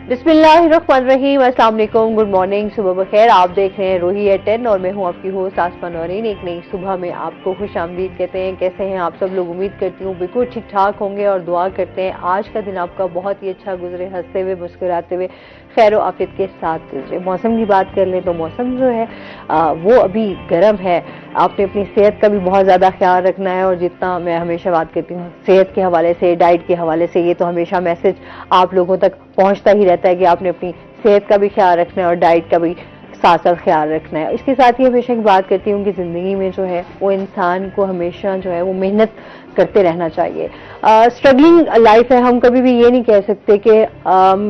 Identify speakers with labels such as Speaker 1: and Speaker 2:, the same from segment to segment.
Speaker 1: बिस्मिल्लाहिर्रहमानिर्रहीम, अस्सलाम वालेकुम, गुड मॉर्निंग, सुबह बखैर। आप देख रहे हैं रूही एट 10 और मैं हूं आपकी होस्ट आसमा नौरीन। एक नई सुबह में आपको खुशामदीद कहते हैं। कैसे हैं आप सब लोग? उम्मीद करती हूँ बिल्कुल ठीक ठाक होंगे और दुआ करते हैं आज का दिन आपका बहुत ही अच्छा गुजरे, हंसते हुए मुस्कुराते हुए खैर व आफियत के साथ गुजरे। मौसम की बात कर लें तो मौसम जो है वो अभी गर्म है। आपने अपनी सेहत का भी बहुत ज़्यादा ख्याल रखना है और जितना मैं हमेशा बात करती हूँ सेहत के हवाले से, डाइट के हवाले से, ये तो हमेशा मैसेज आप लोगों तक पहुंचता ही रहता है कि आपने अपनी सेहत का भी ख्याल रखना है और डाइट का भी साथ साथ ख्याल रखना है। इसके साथ ही हमेशा एक बात करती हूँ कि ज़िंदगी में जो है वो इंसान को हमेशा जो है वो मेहनत करते रहना चाहिए। स्ट्रगलिंग लाइफ है, हम कभी भी ये नहीं कह सकते कि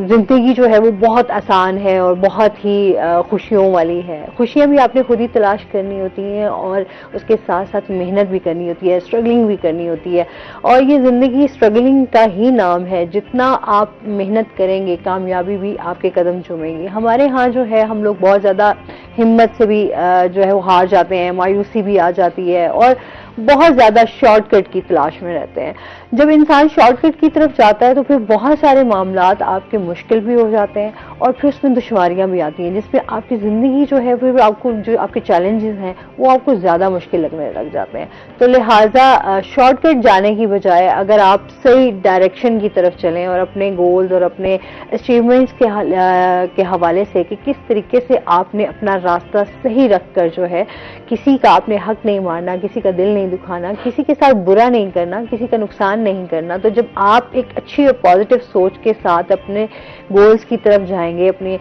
Speaker 1: ज़िंदगी जो है वो बहुत आसान है और बहुत ही खुशियों वाली है। खुशियाँ भी आपने खुद ही तलाश करनी होती हैं और उसके साथ साथ मेहनत भी करनी होती है, स्ट्रगलिंग भी करनी होती है। और ये ज़िंदगी स्ट्रगलिंग का ही नाम है। जितना आप मेहनत करेंगे कामयाबी भी आपके कदम चूमेंगी। हमारे यहाँ जो है हम लोग बहुत ज़्यादा हिम्मत से भी जो है वो हार जाते हैं, मायूसी भी आ जाती है और बहुत ज़्यादा शॉर्टकट की तलाश में रहते हैं। जब इंसान शॉर्टकट की तरफ जाता है तो फिर बहुत सारे मामलात आपके मुश्किल भी हो जाते हैं और फिर उसमें दुश्वारियां भी आती हैं, जिसमें आपकी ज़िंदगी जो है फिर आपको जो आपके चैलेंजेस हैं वो आपको ज़्यादा मुश्किल लगने लग जाते हैं। तो लिहाजा शॉर्टकट जाने की बजाय अगर आप सही डायरेक्शन की तरफ चलें और अपने गोल्स और अपने अचीवमेंट्स के हवाले से कि किस तरीके से आपने अपना रास्ता सही रख कर जो है किसी का आपने हक नहीं मारना, किसी का दिल नहीं दुखाना, किसी के साथ बुरा नहीं करना, किसी का नुकसान नहीं करना। तो जब आप एक अच्छी और पॉजिटिव सोच के साथ अपने गोल्स की तरफ जाएंगे, अपने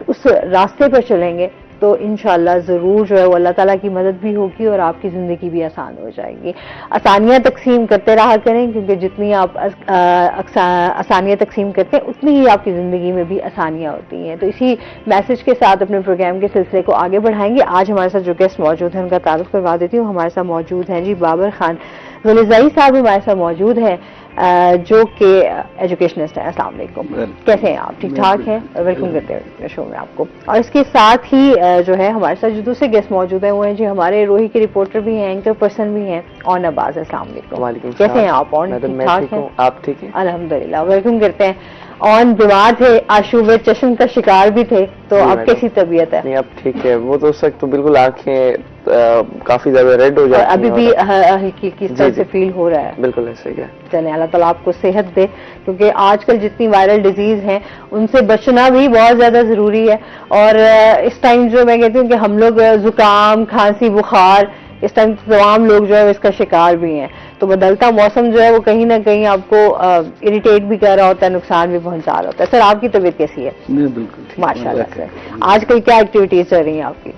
Speaker 1: उस रास्ते पर चलेंगे तो इंशाल्लाह ज़रूर जो है वो अल्लाह ताला की मदद भी होगी और आपकी ज़िंदगी भी आसान हो जाएगी। आसानियाँ तकसीम करते रहा करें, क्योंकि जितनी आप आसानियाँ तकसीम करते हैं उतनी ही आपकी ज़िंदगी में भी आसानियाँ होती हैं। तो इसी मैसेज के साथ अपने प्रोग्राम के सिलसिले को आगे बढ़ाएंगे। आज हमारे साथ जो गेस्ट मौजूद हैं उनका तारुफ करवा देती हूँ। हमारे साथ मौजूद हैं जी बाबर खान गुलज़ाई साहब हमारे साथ मौजूद हैं, जो कि एजुकेशनिस्ट हैं। अस्सलाम वालेकुम, कैसे हैं आप? ठीक ठाक हैं? वेलकम करते हैं शो में आपको। और इसके साथ ही जो है हमारे साथ जो दूसरे गेस्ट मौजूद हैं वो हैं जी हमारे रोही के रिपोर्टर भी हैं, एंकर पर्सन भी हैं, ऑन अब्बास। अस्सलाम वालेकुम, कैसे हैं आप? ऑन ठीक ठाक हैं?
Speaker 2: आप ठीक हैं?
Speaker 1: अल्हम्दुलिल्लाह, वेलकम करते हैं। ऑन बीमार थे, आशू में चश्म का शिकार भी थे, तो अब कैसी तबीयत है?
Speaker 2: नहीं, अब ठीक है। वो तो उस वक्त तो बिल्कुल आंखें काफी ज्यादा रेड हो जाती हैं।
Speaker 1: अभी भी हल्की किस तरह से फील हो रहा है?
Speaker 2: बिल्कुल ऐसे ही है।
Speaker 1: चलें, अल्लाह ताला आपको सेहत दे, क्योंकि आजकल जितनी वायरल डिजीज हैं उनसे बचना भी बहुत ज्यादा जरूरी है। और इस टाइम जो मैं कहती हूँ कि हम लोग जुकाम, खांसी, बुखार, इस टाइम तमाम लोग जो है इसका शिकार भी हैं। तो बदलता मौसम जो है वो कहीं ना कहीं आपको इरिटेट भी कर रहा होता है, नुकसान भी पहुंचा रहा होता है। सर, आपकी तबीयत कैसी है?
Speaker 2: बिल्कुल
Speaker 1: माशाल्लाह से। आजकल क्या एक्टिविटीज चल रही हैं आपकी?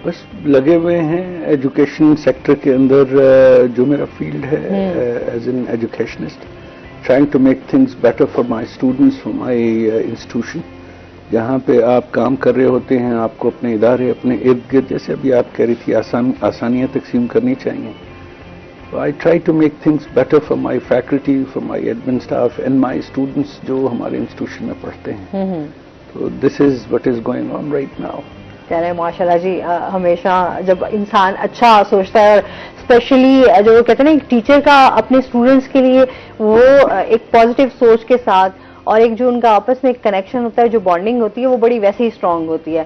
Speaker 3: बस लगे हुए हैं एजुकेशन सेक्टर के अंदर, जो मेरा फील्ड है as an educationist, trying to make things better for my students, for my institution. जहाँ पे आप काम कर रहे होते हैं आपको अपने इदारे, अपने इर्द गिर्द, जैसे अभी आप कह रही थी, आसानियाँ तकसीम करनी चाहिए। So I try to make things better for my faculty, for my admin staff and my students जो हमारे इंस्टीट्यूशन में पढ़ते हैं। तो this is what is going on right now.
Speaker 1: कह रहे हैं माशाल्लाह जी, हमेशा जब इंसान अच्छा सोचता है और स्पेशली जो कहते हैं ना, एक टीचर का अपने स्टूडेंट्स के लिए वो एक पॉजिटिव सोच के साथ और एक जो उनका आपस में एक कनेक्शन होता है, जो बॉन्डिंग होती है वो बड़ी वैसे ही स्ट्रांग होती है।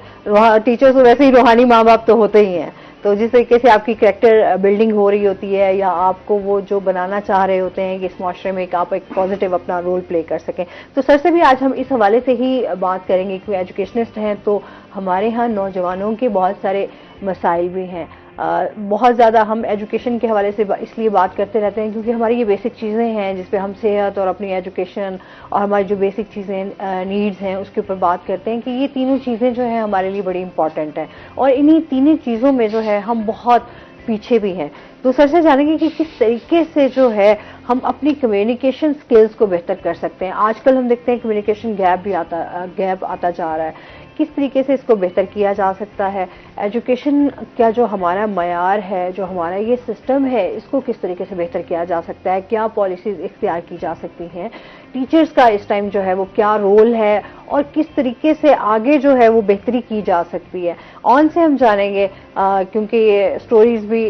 Speaker 1: टीचर्स तो वैसे ही रूहानी माँ बाप तो होते ही हैं। तो जिस तरीके से आपकी कैरेक्टर बिल्डिंग हो रही होती है या आपको वो जो बनाना चाह रहे होते हैं कि इस माशरे में आप एक पॉजिटिव अपना रोल प्ले कर सकें। तो सर से भी आज हम इस हवाले से ही बात करेंगे, क्योंकि एजुकेशनिस्ट हैं तो हमारे यहाँ नौजवानों के बहुत सारे मसाइल भी हैं। बहुत ज़्यादा हम एजुकेशन के हवाले से इसलिए बात करते रहते हैं क्योंकि हमारी ये बेसिक चीज़ें हैं जिस पे हम सेहत और अपनी एजुकेशन और हमारी जो बेसिक चीज़ें नीड्स हैं उसके ऊपर बात करते हैं कि ये तीनों चीज़ें जो हैं हमारे लिए बड़ी इंपॉर्टेंट हैं और इन्हीं तीनों चीज़ों में जो है हम बहुत पीछे भी हैं। तो सर से जानेंगे कि किस तरीके से जो है हम अपनी कम्युनिकेशन स्किल्स को बेहतर कर सकते हैं। आजकल हम देखते हैं कम्युनिकेशन गैप आता जा रहा है, किस तरीके से इसको बेहतर किया जा सकता है। एजुकेशन का जो हमारा मयार है, जो हमारा ये सिस्टम है, इसको किस तरीके से बेहतर किया जा सकता है, क्या पॉलिसीज इख्तियार की जा सकती हैं, टीचर्स का इस टाइम जो है वो क्या रोल है और किस तरीके से आगे जो है वो बेहतरी की जा सकती है। ऑन से हम जानेंगे क्योंकि ये स्टोरीज भी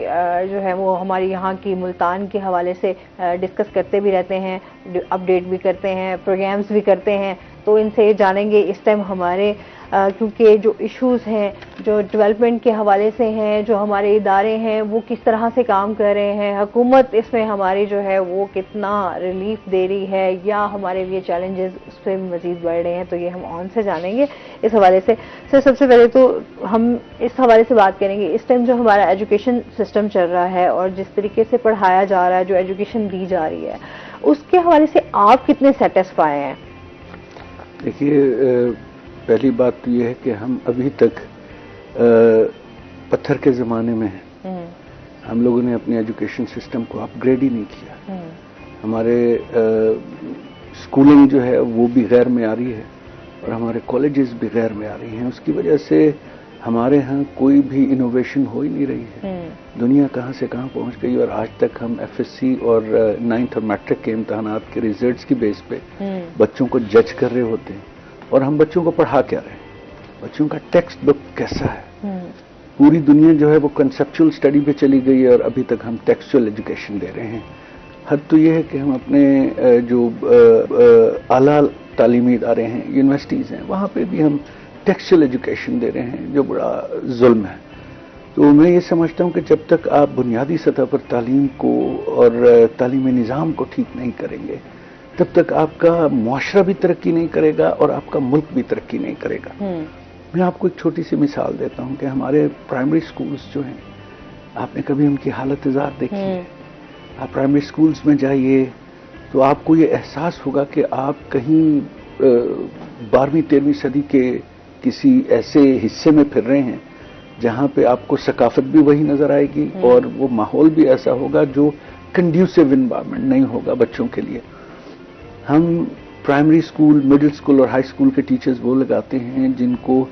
Speaker 1: जो है वो हमारी यहाँ की मुल्तान के हवाले से डिस्कस करते भी रहते हैं, अपडेट भी करते हैं, प्रोग्राम्स भी करते हैं। तो इनसे जानेंगे इस टाइम हमारे क्योंकि जो इश्यूज हैं, जो डेवलपमेंट के हवाले से हैं, जो हमारे इदारे हैं वो किस तरह से काम कर रहे हैं, हुकूमत इसमें हमारी जो है वो कितना रिलीफ दे रही है या हमारे लिए चैलेंजेस उस पर मजीद बढ़ रहे हैं, तो ये हम ऑन से जानेंगे इस हवाले से। सर सबसे पहले तो हम इस हवाले से बात करेंगे, इस टाइम जो हमारा एजुकेशन सिस्टम चल रहा है और जिस तरीके से पढ़ाया जा रहा है, जो एजुकेशन दी जा रही है, उसके हवाले से आप कितने सेटिस्फाई हैं?
Speaker 3: देखिए, पहली बात तो यह है कि हम अभी तक पत्थर के ज़माने में हैं। हम लोगों ने अपने एजुकेशन सिस्टम को अपग्रेड ही नहीं किया। हमारे स्कूलिंग जो है वो भी गैर मेयारी है और हमारे कॉलेजेस भी गैर मेयारी हैं। उसकी वजह से हमारे यहाँ कोई भी इनोवेशन हो ही नहीं रही है। दुनिया कहाँ से कहाँ पहुँच गई और आज तक हम एफएससी और 9th और मैट्रिक के इम्तहानात के रिजल्ट्स की बेस पे बच्चों को जज कर रहे होते हैं। और हम बच्चों को पढ़ा क्या रहे हैं, बच्चों का टेक्स्ट बुक कैसा है। पूरी दुनिया जो है वो कंसेप्चुअल स्टडी पे चली गई है और अभी तक हम टेक्सचुअल एजुकेशन दे रहे हैं। हद तो ये है कि हम अपने जो आला तालीमी इदारे हैं, यूनिवर्सिटीज़ हैं, वहाँ पे भी हम टेक्सचुअल एजुकेशन दे रहे हैं, जो बड़ा जुल्म है। तो मैं ये समझता हूँ कि जब तक आप बुनियादी सतह पर तालीम को और तालीमी निज़ाम को ठीक नहीं करेंगे, तब तक आपका मुआशरा भी तरक्की नहीं करेगा और आपका मुल्क भी तरक्की नहीं करेगा। मैं आपको एक छोटी सी मिसाल देता हूँ कि हमारे प्राइमरी स्कूल्स जो हैं, आपने कभी उनकी हालत जार देखी है? आप प्राइमरी स्कूल्स में जाइए तो आपको ये एहसास होगा कि आप कहीं 12वीं-13वीं सदी के किसी ऐसे हिस्से में फिर रहे हैं जहाँ पे आपको सकाफत भी वही नजर आएगी और वो माहौल भी ऐसा होगा जो कंड्यूसिव इन्वायरमेंट नहीं होगा बच्चों के लिए। हम प्राइमरी स्कूल, मिडिल स्कूल और हाई स्कूल के टीचर्स वो लगाते हैं जिनको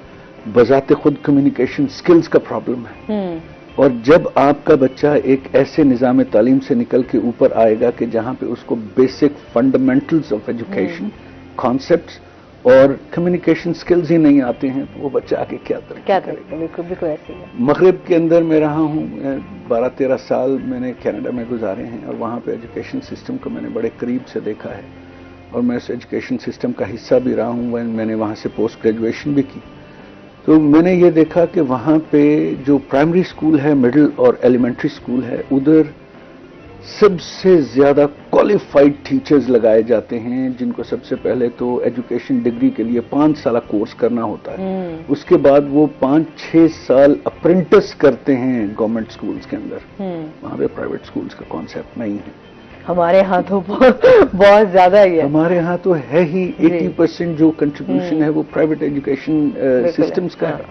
Speaker 3: बजाते खुद कम्युनिकेशन स्किल्स का प्रॉब्लम है। और जब आपका बच्चा एक ऐसे निज़ाम तालीम से निकल के ऊपर आएगा कि जहाँ पे उसको basic fundamentals of education, concepts और कम्युनिकेशन स्किल्स ही नहीं आते हैं, तो वो बच्चा आगे क्या करेगा?
Speaker 1: बिल्कुल ऐसे ही।
Speaker 3: मगरिब के अंदर मैं रहा हूँ, 12-13 साल मैंने कनाडा में गुजारे हैं और वहाँ पे एजुकेशन सिस्टम को मैंने बड़े करीब से देखा है और मैं इस एजुकेशन सिस्टम का हिस्सा भी रहा हूँ। मैंने वहाँ से पोस्ट ग्रेजुएशन भी की। तो मैंने ये देखा कि वहाँ पे जो प्राइमरी स्कूल है, मिडिल और एलिमेंट्री स्कूल है, उधर सबसे ज्यादा क्वालिफाइड टीचर्स लगाए जाते हैं, जिनको सबसे पहले तो एजुकेशन डिग्री के लिए 5 साल कोर्स करना होता है। उसके बाद वो 5-6 साल अप्रेंटिस करते हैं गवर्नमेंट स्कूल्स के अंदर। वहाँ पे प्राइवेट स्कूल्स का कॉन्सेप्ट नहीं है।
Speaker 1: हमारे यहाँ तो बहुत ज्यादा ही है।
Speaker 3: हमारे यहाँ तो है ही 80% जो कंट्रीब्यूशन है वो प्राइवेट एजुकेशन सिस्टम्स का है।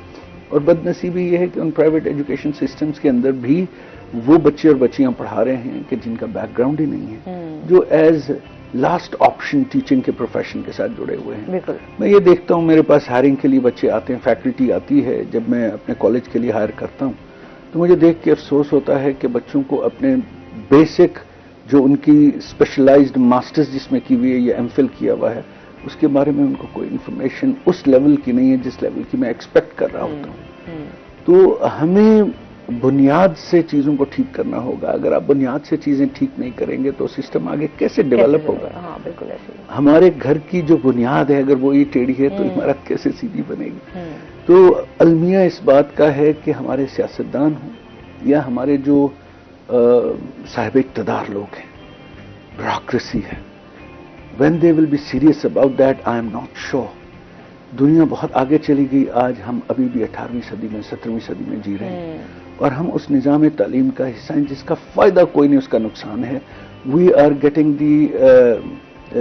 Speaker 3: और बदनसीबी ये है कि उन प्राइवेट एजुकेशन सिस्टम्स के अंदर भी वो बच्चे और बच्चियां पढ़ा रहे हैं कि जिनका बैकग्राउंड ही नहीं है, जो एज लास्ट ऑप्शन टीचिंग के प्रोफेशन के साथ जुड़े हुए हैं। मैं ये देखता हूँ, मेरे पास हायरिंग के लिए बच्चे आते हैं, फैकल्टी आती है। जब मैं अपने कॉलेज के लिए हायर करता हूँ तो मुझे देख के अफसोस होता है कि बच्चों को अपने बेसिक जो उनकी स्पेशलाइज्ड मास्टर्स जिसमें की हुई है या एमफिल किया हुआ है, उसके बारे में उनको कोई इन्फॉर्मेशन उस लेवल की नहीं है जिस लेवल की मैं एक्सपेक्ट कर रहा होता हूँ। तो हमें बुनियाद से चीजों को ठीक करना होगा। अगर आप बुनियाद से चीजें ठीक नहीं करेंगे तो सिस्टम आगे कैसे डेवलप होगा?
Speaker 1: हाँ, बिल्कुल ऐसे।
Speaker 3: हमारे घर की जो बुनियाद है अगर वो ये टेढ़ी है तो इमारत कैसे सीधी बनेगी? तो अलमिया इस बात का है कि हमारे सियासतदान हों या हमारे जो साहिब इक़्तिदार लोग हैं, ब्यूरोक्रेसी है, when they will be serious about that, I am not sure। दुनिया बहुत आगे चली गई। आज हम अभी भी 18वीं सदी में, 17वीं सदी में जी रहे हैं और हम उस निज़ाम तालीम का हिस्सा हैं जिसका फायदा कोई नहीं, उसका नुकसान है। We are getting the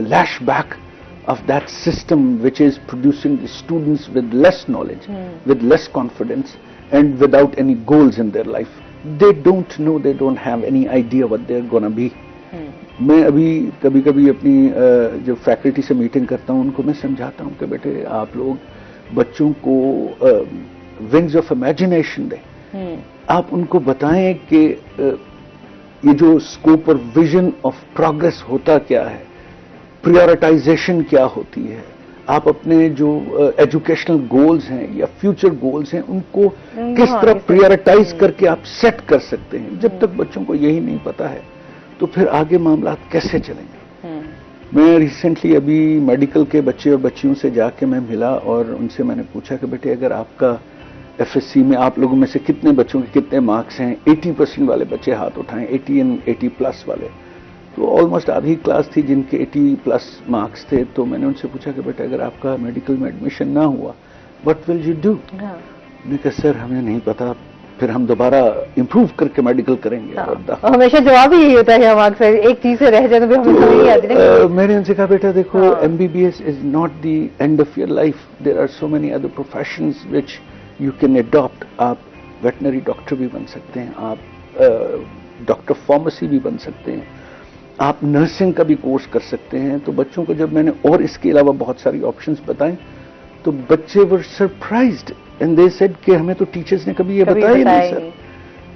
Speaker 3: lash back of that system which is producing the students with less knowledge, with less confidence and without any goals in their life. They don't know, they don't have any idea what they're gonna be। मैं अभी कभी कभी अपनी जो faculty से meeting करता हूँ उनको मैं समझाता हूँ कि बेटे आप लोग बच्चों को विंग्स ऑफ इमेजिनेशन दें। आप उनको बताएं कि ये जो स्कोप और विजन ऑफ प्रोग्रेस होता क्या है, प्रायोरिटाइजेशन क्या होती है, आप अपने जो एजुकेशनल गोल्स हैं या फ्यूचर गोल्स हैं उनको किस तरह प्रायोरिटाइज करके आप सेट कर सकते हैं। जब तक बच्चों को यही नहीं पता है तो फिर आगे मामला कैसे चलेंगे? मैं रिसेंटली अभी मेडिकल के बच्चे और बच्चियों से जाके मैं मिला और उनसे मैंने पूछा कि बेटे अगर आपका एफएससी में आप लोगों में से कितने बच्चों के कितने मार्क्स हैं, 80% वाले बच्चे हाथ उठाएं, 80 एंड 80 प्लस वाले। तो ऑलमोस्ट आधी क्लास थी जिनके 80 प्लस मार्क्स थे। तो मैंने उनसे पूछा कि बेटा अगर आपका मेडिकल में एडमिशन ना हुआ व्हाट विल यू डू? मैंने कहा सर हमें नहीं पता, फिर हम दोबारा इंप्रूव करके मेडिकल करेंगे।
Speaker 1: और हमेशा जवाब ही यही होता है कि हम अक्सर एक चीज से रह जाए तो भी हमें समझ नहीं आती ना।
Speaker 3: मैंने उनसे कहा बेटा देखो MBBS is not the end of your life, there are so many other professions which you can adopt. आप वेटनरी डॉक्टर भी बन सकते हैं, आप डॉक्टर फार्मेसी भी बन सकते हैं, आप नर्सिंग का भी कोर्स कर सकते हैं। तो बच्चों को जब मैंने और इसके अलावा बहुत सारी ऑप्शंस बताए तो बच्चे वर सरप्राइज्ड एंड दे सेड कि हमें तो टीचर्स ने कभी ये बताया ही नहीं सर।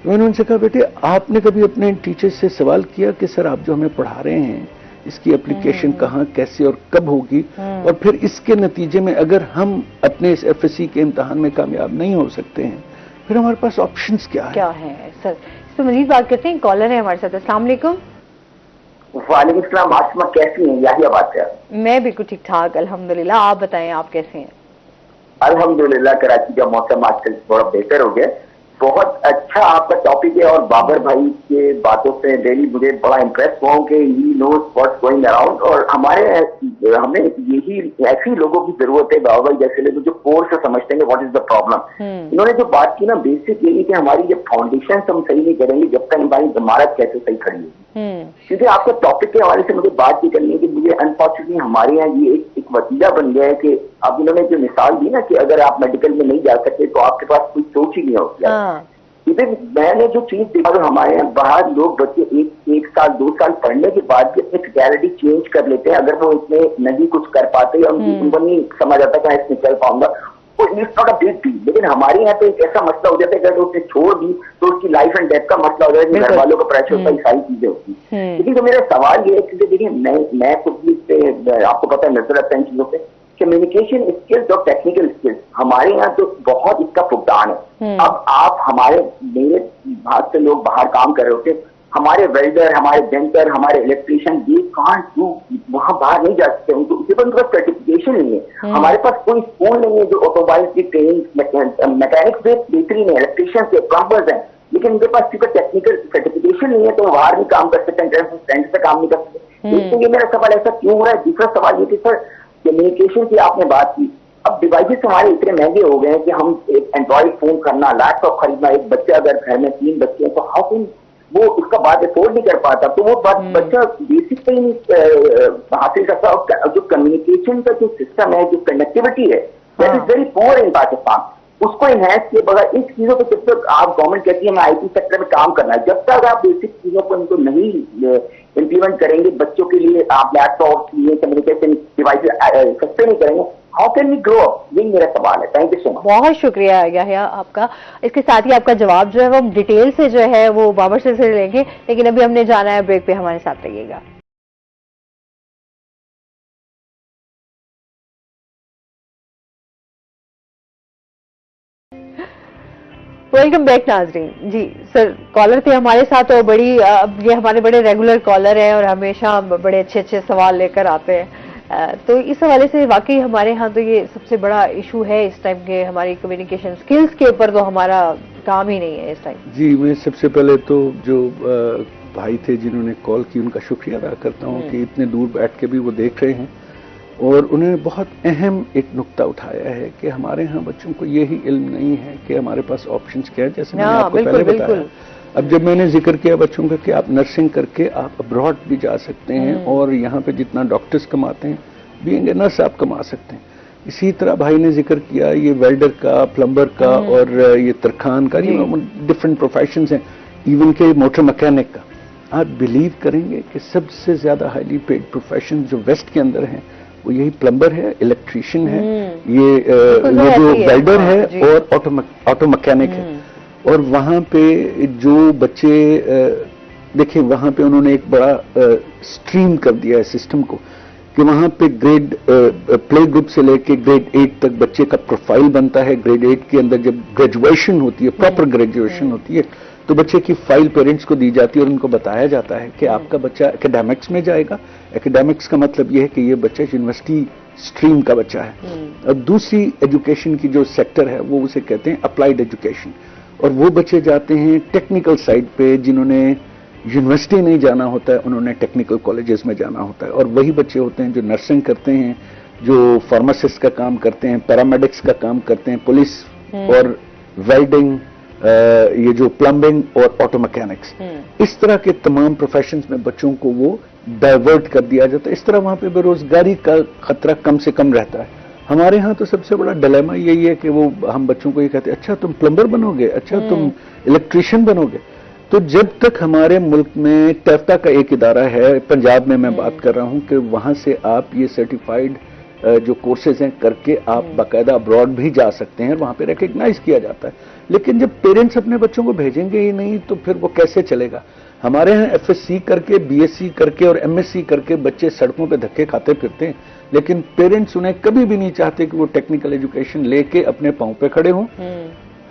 Speaker 3: मैंने उनसे कहा बेटे आपने कभी अपने टीचर्स से सवाल किया कि सर आप जो हमें पढ़ा रहे हैं इसकी एप्लीकेशन कहाँ, कैसे और कब होगी, और फिर इसके नतीजे में अगर हम अपने इस एफएससी के इम्तिहान में कामयाब नहीं हो सकते हैं फिर हमारे पास ऑप्शंस क्या है
Speaker 1: सर। इस पर मजीद बात करते हैं, कॉलर है हमारे साथ। अस्सलाम वालेकुम।
Speaker 4: वालेकुम सलाम। आसमा कैसी हैं? याहिया बात कर।
Speaker 1: मैं बिल्कुल ठीक ठाक अल्हम्दुलिल्लाह, आप बताएं आप कैसे हैं?
Speaker 4: अल्हम्दुलिल्लाह कराची का मौसम आजकल थोड़ा बेहतर हो गया। बहुत अच्छा आपका टॉपिक है और बाबर भाई के बातों से डेली मुझे बड़ा इम्प्रेस हुआ कि he knows what's going around. और हमें यही ऐसी लोगों की जरूरत है बाबर भाई जैसे लोग जो कोर्स से समझते हैं व्हाट इज द प्रॉब्लम। इन्होंने जो बात की ना बेसिक यही कि हमारी जब फाउंडेशन हम सही नहीं करेंगे जब तक हमारी इमारत कैसे सही खड़ी होगी। क्योंकि आपके टॉपिक के हवाले से मुझे बात ये करनी है कि मुझे अनफॉर्चुनेटली हमारे यहाँ ये एक वसीला बन गया है कि अब इन्होंने जो मिसाल दी ना कि अगर आप मेडिकल में नहीं जा सकते तो आपके पास कोई सोच ही नहीं होती। इधर मैंने जो चीज देखा तो हमारे यहाँ बाहर लोग बच्चे एक साल 2 साल पढ़ने के बाद भी अपनी स्पेशलिटी चेंज कर लेते हैं अगर वो इसमें नहीं कुछ कर पाते या उनको नहीं समझ आता कि इसमें चल पाऊंगा तो it's not a big deal. लेकिन हमारे यहाँ पे एक ऐसा मसला हो जाता है कि अगर उसने छोड़ दी तो उसकी लाइफ एंड डेथ का मसला हो जाता है, घर वालों का प्रेशर होता है, सारी चीजें होती है। लेकिन तो मेरा सवाल ये है कि देखिए मैं खुद भी पे आपको पता है नजर रखता है इन चीजों पे कम्युनिकेशन स्किल्स और टेक्निकल स्किल्स हमारे यहाँ तो बहुत इसका फुकदान है। अब आप मेरे भाग से लोग बाहर काम कर रहे होते, हमारे वेल्डर, हमारे डेंटर, हमारे इलेक्ट्रिशियन ये कांट डू, वहां बाहर नहीं जा सकते, उनके पास सर्टिफिकेशन नहीं है। हमारे पास कोई स्कूल नहीं है जो ऑटोमोबाइल की ट्रेनिंग मैकेनिक्स बेहतरीन है, इलेक्ट्रिशियन है, प्लम्बर्स हैं, लेकिन उनके पास क्योंकि टेक्निकल सर्टिफिकेशन नहीं है तो बाहर नहीं काम कर सकते, स्टैंड पे काम नहीं कर सकते। इसलिए मेरा सवाल ऐसा क्यों हो रहा है? दूसरा सवाल ये कि सर कम्युनिकेशन की आपने बात की, अब डिवाइसेस हमारे इतने महंगे हो गए हैं कि हम एक एंड्रॉइड फोन करना, लैपटॉप खरीदना, एक बच्चा अगर घर में 3 बच्चे हैं तो हाउ कैन वो उसका बाद अफोर्ड नहीं कर पाता, तो वो बात बच्चा बेसिक पे ही हासिल करता। जो कम्युनिकेशन का जो सिस्टम है, जो कनेक्टिविटी है, that is very poor in Pakistan. उसको इनहेंस किए बगैर इस चीजों को जब तक आप गवर्नमेंट कहती है मैं आईटी सेक्टर में काम करना है, जब तक आप बेसिक चीजों को इनको नहीं इम्प्लीमेंट करेंगे, बच्चों के लिए आप लैपटॉप लिए कम्युनिकेशन डिवाइसेस सस्ते नहीं करेंगे, how can we grow up? यही मेरा सवाल है। Thank you so much.
Speaker 1: बहुत शुक्रिया याहिया आपका। इसके साथ ही आपका जवाब जो है वो डिटेल से जो है वो बाबर से लेंगे, लेकिन अभी हमने जाना है ब्रेक पे, हमारे साथ रहिएगा। वेलकम बैक नाजरीन। जी सर, कॉलर थे हमारे साथ और ये हमारे बड़े रेगुलर कॉलर हैं और हमेशा बड़े अच्छे सवाल लेकर आते हैं। तो इस हवाले से वाकई हमारे यहाँ तो ये सबसे बड़ा इशू है इस टाइम के, हमारी कम्युनिकेशन स्किल्स के ऊपर तो हमारा काम ही नहीं है इस टाइम।
Speaker 3: जी, मैं सबसे पहले तो जो भाई थे जिन्होंने कॉल की उनका शुक्रिया अदा करता हूँ कि इतने दूर बैठ के भी वो देख रहे हैं और उन्होंने बहुत अहम एक नुक्ता उठाया है कि हमारे यहाँ बच्चों को यही इल्म नहीं है कि हमारे पास ऑप्शंस क्या है। जैसे मैंने आपको पहले बताया, अब जब मैंने जिक्र किया बच्चों का कि आप नर्सिंग करके आप अब्रॉड भी जा सकते हैं और यहाँ पे जितना डॉक्टर्स कमाते हैं बीइंग ए नर्स आप कमा सकते हैं। इसी तरह भाई ने जिक्र किया ये वेल्डर का, प्लम्बर का और ये तरखान का, डिफरेंट प्रोफेशंस हैं, इवन के मोटर मैकेनिक का। आप बिलीव करेंगे कि सबसे ज्यादा हाईली पेड प्रोफेशन जो वेस्ट के अंदर हैं वो यही प्लम्बर है, इलेक्ट्रिशियन है, ये जो वेल्डर है और ऑटो मैकेनिक है। और वहां पे जो बच्चे देखिए वहां पे उन्होंने एक बड़ा स्ट्रीम कर दिया है सिस्टम को कि वहां पे ग्रेड प्ले ग्रुप से लेके ग्रेड 8 तक बच्चे का प्रोफाइल बनता है। ग्रेड 8 के अंदर जब ग्रेजुएशन होती है, प्रॉपर ग्रेजुएशन होती है, तो बच्चे की फाइल पेरेंट्स को दी जाती है और उनको बताया जाता है कि आपका बच्चा एकेडमिक्स में जाएगा। एकेडमिक्स का मतलब यह है कि ये बच्चा यूनिवर्सिटी स्ट्रीम का बच्चा है। और दूसरी एजुकेशन की जो सेक्टर है वो उसे कहते हैं अप्लाइड एजुकेशन, और वो बच्चे जाते हैं टेक्निकल साइड पे, जिन्होंने यूनिवर्सिटी नहीं जाना होता है उन्होंने टेक्निकल कॉलेजेस में जाना होता है। और वही बच्चे होते हैं जो नर्सिंग करते हैं, जो फार्मासिस्ट का काम करते हैं, पैरामेडिक्स का काम करते हैं, पुलिस और वेल्डिंग, ये जो प्लम्बिंग और ऑटो मैकेनिक्स, इस तरह के तमाम प्रोफेशंस में बच्चों को वो डाइवर्ट कर दिया जाता है। इस तरह वहां पे बेरोजगारी का खतरा कम से कम रहता है। हमारे यहाँ तो सबसे बड़ा डिलेमा यही है कि वो हम बच्चों को ये कहते हैं अच्छा तुम प्लम्बर बनोगे, अच्छा तुम इलेक्ट्रिशियन बनोगे। तो जब तक हमारे मुल्क में टैफ्टा का एक इदारा है, पंजाब में मैं बात कर रहा हूं, कि वहां से आप ये सर्टिफाइड जो कोर्सेज हैं करके आप बाकायदा अब्रॉड भी जा सकते हैं, वहां पे रिकग्नाइज किया जाता है। लेकिन जब पेरेंट्स अपने बच्चों को भेजेंगे ही नहीं तो फिर वो कैसे चलेगा। हमारे यहाँ एफएससी करके, बीएससी करके और एमएससी करके बच्चे सड़कों पे धक्के खाते फिरते हैं, लेकिन पेरेंट्स उन्हें कभी भी नहीं चाहते कि वो टेक्निकल एजुकेशन लेके अपने पांव पे खड़े हों।